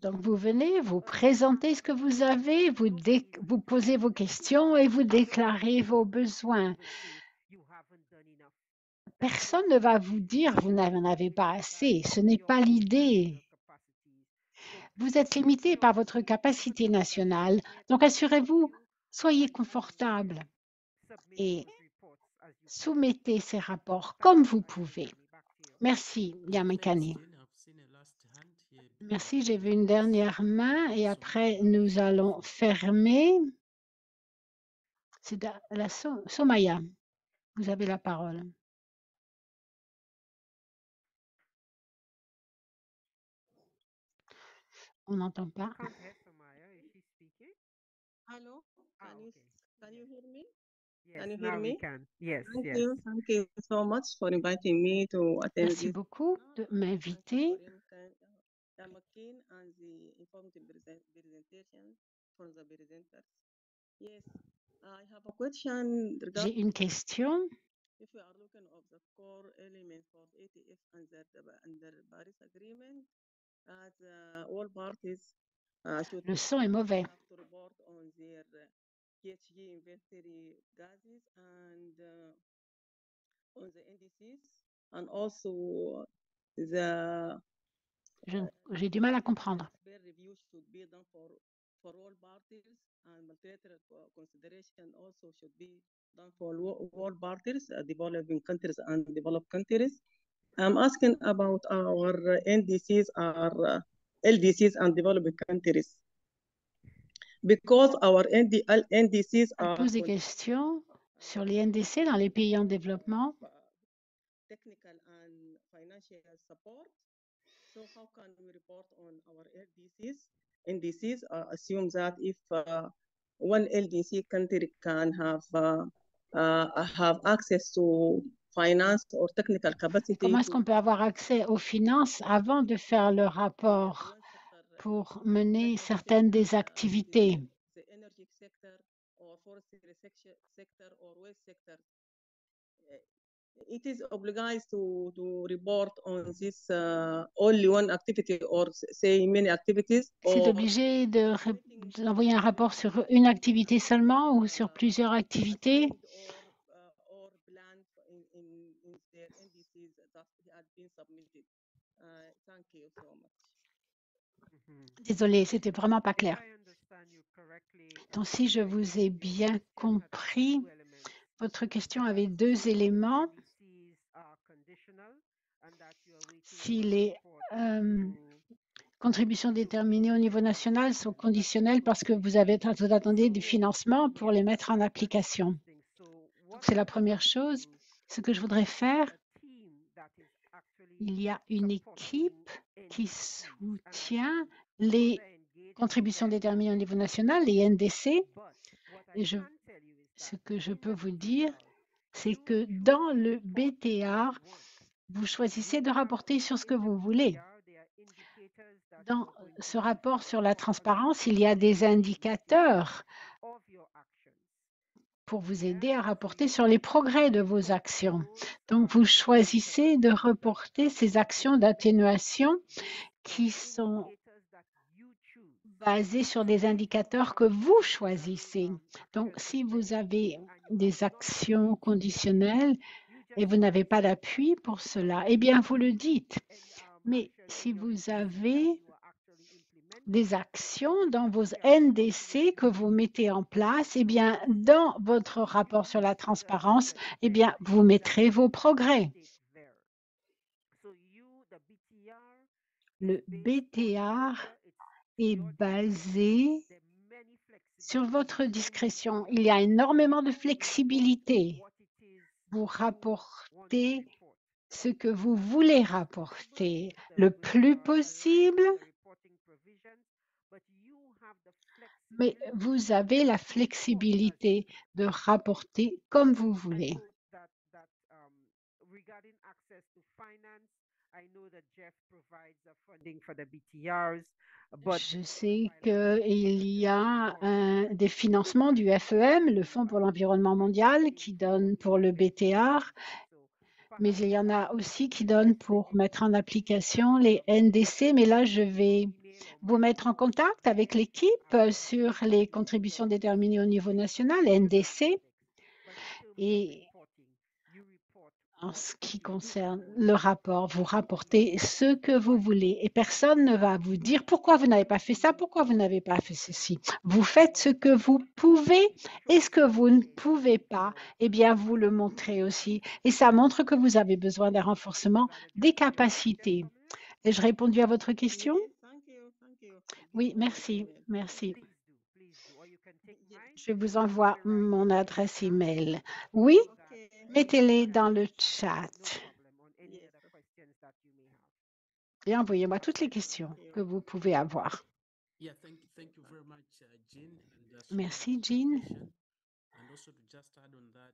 Donc, vous venez, vous présentez ce que vous avez, vous posez vos questions et vous déclarez vos besoins. Personne ne va vous dire vous n'en avez pas assez. Ce n'est pas l'idée. Vous êtes limité par votre capacité nationale. Donc, assurez-vous, soyez confortable et soumettez ces rapports comme vous pouvez. Merci, Yamakani. Merci, j'ai vu une dernière main et après nous allons fermer. C'est la Somaya. Vous avez la parole. On n'entend pas. Hello, can you hear me? Yes, Can you hear now we me? can. Yes, Thank yes. you. Thank you so much for inviting me to attend Merci this. beaucoup de m'inviter. I'm keen on the informed presentation from the presenters. Yes, I have a question J'ai regarding une question. if we are looking at the core elements of ATF under Paris Agreement, as all parties should Le son est mauvais. have to report on their GHG inventory gases and on the NDCs, and also the J'ai du mal à comprendre. peer review should be done for all parties, and multilateral consideration also should be done for all parties, developing countries and developed countries. I'm asking about our NDCs or LDCs and developing countries. Because our NDCs Elle are pose des questions sur les NDC dans les pays en développement. technical and financial support. So how can we report on our LDCs? NDCs assume that if one LDC country can have access to finance or technical capacity. Comment est-ce qu'on peut avoir accès aux finances avant de faire le rapport pour mener certaines des activités? The energy sector or forestry sector or waste sector. It is obliged to report on this only one activity or say many activities. C'est obligé d'envoyer un rapport sur une activité seulement ou sur plusieurs activités? Or planned in their NDCs that had been submitted. Thank you so much. Désolée, c'était vraiment pas clair. Donc, si je vous ai bien compris, votre question avait deux éléments. Si les contributions déterminées au niveau national sont conditionnelles parce que vous attendez du financement pour les mettre en application. C'est la première chose. Ce que je voudrais faire, il y a une équipe qui soutient les contributions déterminées au niveau national, les NDC. Et ce que je peux vous dire, c'est que dans le BTR, vous choisissez de rapporter sur ce que vous voulez. Dans ce rapport sur la transparence, il y a des indicateurs pour vous aider à rapporter sur les progrès de vos actions. Donc, vous choisissez de reporter ces actions d'atténuation qui sont basées sur des indicateurs que vous choisissez. Donc, si vous avez des actions conditionnelles et vous n'avez pas d'appui pour cela, eh bien, vous le dites. Mais si vous avez des actions dans vos NDC que vous mettez en place, eh bien, dans votre rapport sur la transparence, eh bien, vous mettrez vos progrès. Le BTR est basé sur votre discrétion. Il y a énormément de flexibilité. Vous rapportez ce que vous voulez rapporter le plus possible, mais vous avez la flexibilité de rapporter comme vous voulez. Je sais qu'il y a des financements du FEM, le Fonds pour l'environnement mondial, qui donne pour le BTR, mais il y en a aussi qui donnent pour mettre en application les NDC. Mais là, je vais vous mettre en contact avec l'équipe sur les contributions déterminées au niveau national, NDC. Et en ce qui concerne le rapport, vous rapportez ce que vous voulez et personne ne va vous dire pourquoi vous n'avez pas fait ça, pourquoi vous n'avez pas fait ceci. Vous faites ce que vous pouvez et ce que vous ne pouvez pas, eh bien, vous le montrez aussi. Et ça montre que vous avez besoin d'un renforcement des capacités. Ai-je répondu à votre question? Oui, merci, merci. Je vous envoie mon adresse email. Oui, mettez-les dans le chat. Et envoyez-moi toutes les questions que vous pouvez avoir. Merci, Jean. And also to just add on that,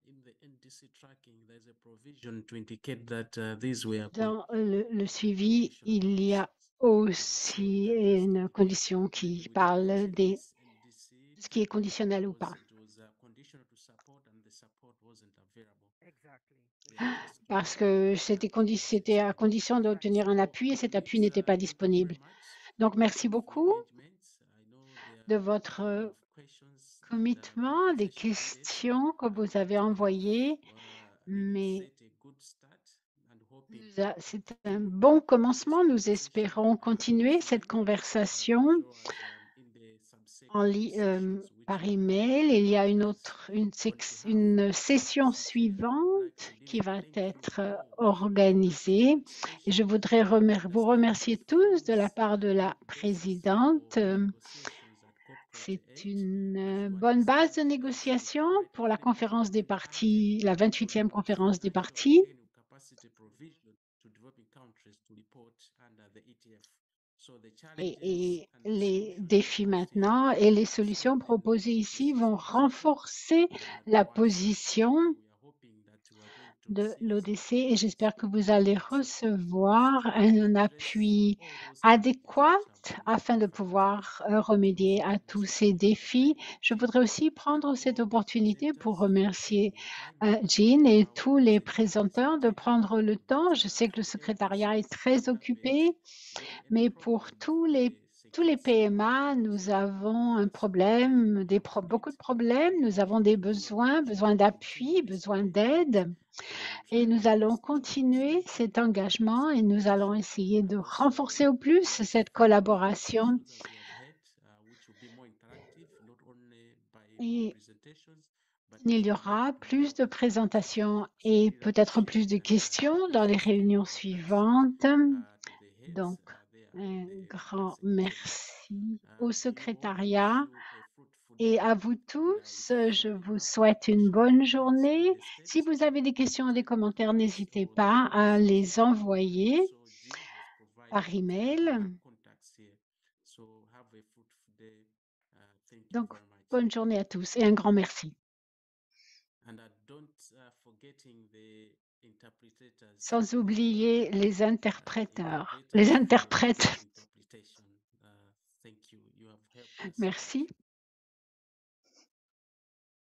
in the NDC tracking, there's a provision to indicate that these were. Dans le suivi, il y a aussi une condition qui parle de ce qui est conditionnel ou pas. Parce que c'était à condition d'obtenir un appui et cet appui n'était pas disponible. Donc, merci beaucoup de votre commitment, des questions que vous avez envoyées, mais c'est un bon commencement. Nous espérons continuer cette conversation par email. Il y a une session suivante qui va être organisée. Et je voudrais vous remercier tous de la part de la présidente. C'est une bonne base de négociation pour la conférence des parties, la 28e conférence des parties. Et les défis maintenant et les solutions proposées ici vont renforcer la position de l'ODC et j'espère que vous allez recevoir un appui adéquat afin de pouvoir remédier à tous ces défis. Je voudrais aussi prendre cette opportunité pour remercier Jean et tous les présenteurs de prendre le temps. Je sais que le secrétariat est très occupé, mais pour tous les tous les PMA, nous avons un problème, beaucoup de problèmes, nous avons des besoins d'appui, besoin d'aide. Et nous allons continuer cet engagement et nous allons essayer de renforcer au plus cette collaboration. Et il y aura plus de présentations et peut-être plus de questions dans les réunions suivantes. Donc, un grand merci au secrétariat et à vous tous. Je vous souhaite une bonne journée. Si vous avez des questions ou des commentaires, n'hésitez pas à les envoyer par email. Donc, bonne journée à tous et un grand merci. Sans oublier les interpréteurs, les interprètes. Merci.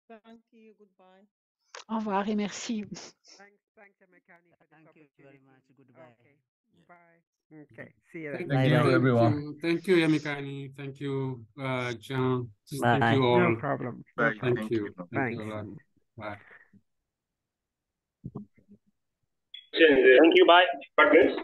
Thank you. Goodbye. Au revoir et merci. Thanks, Emekani, for this Thank you very opportunity. much. Goodbye. Okay, bye. Okay, see you Thank then. Bye you, bye. everyone. Thank you, Yamikani. Thank you, John. Thank Bye. you all. No problem. No Thank problem. you. Thank you a Thanks. lot. Bye. Thank you. Bye.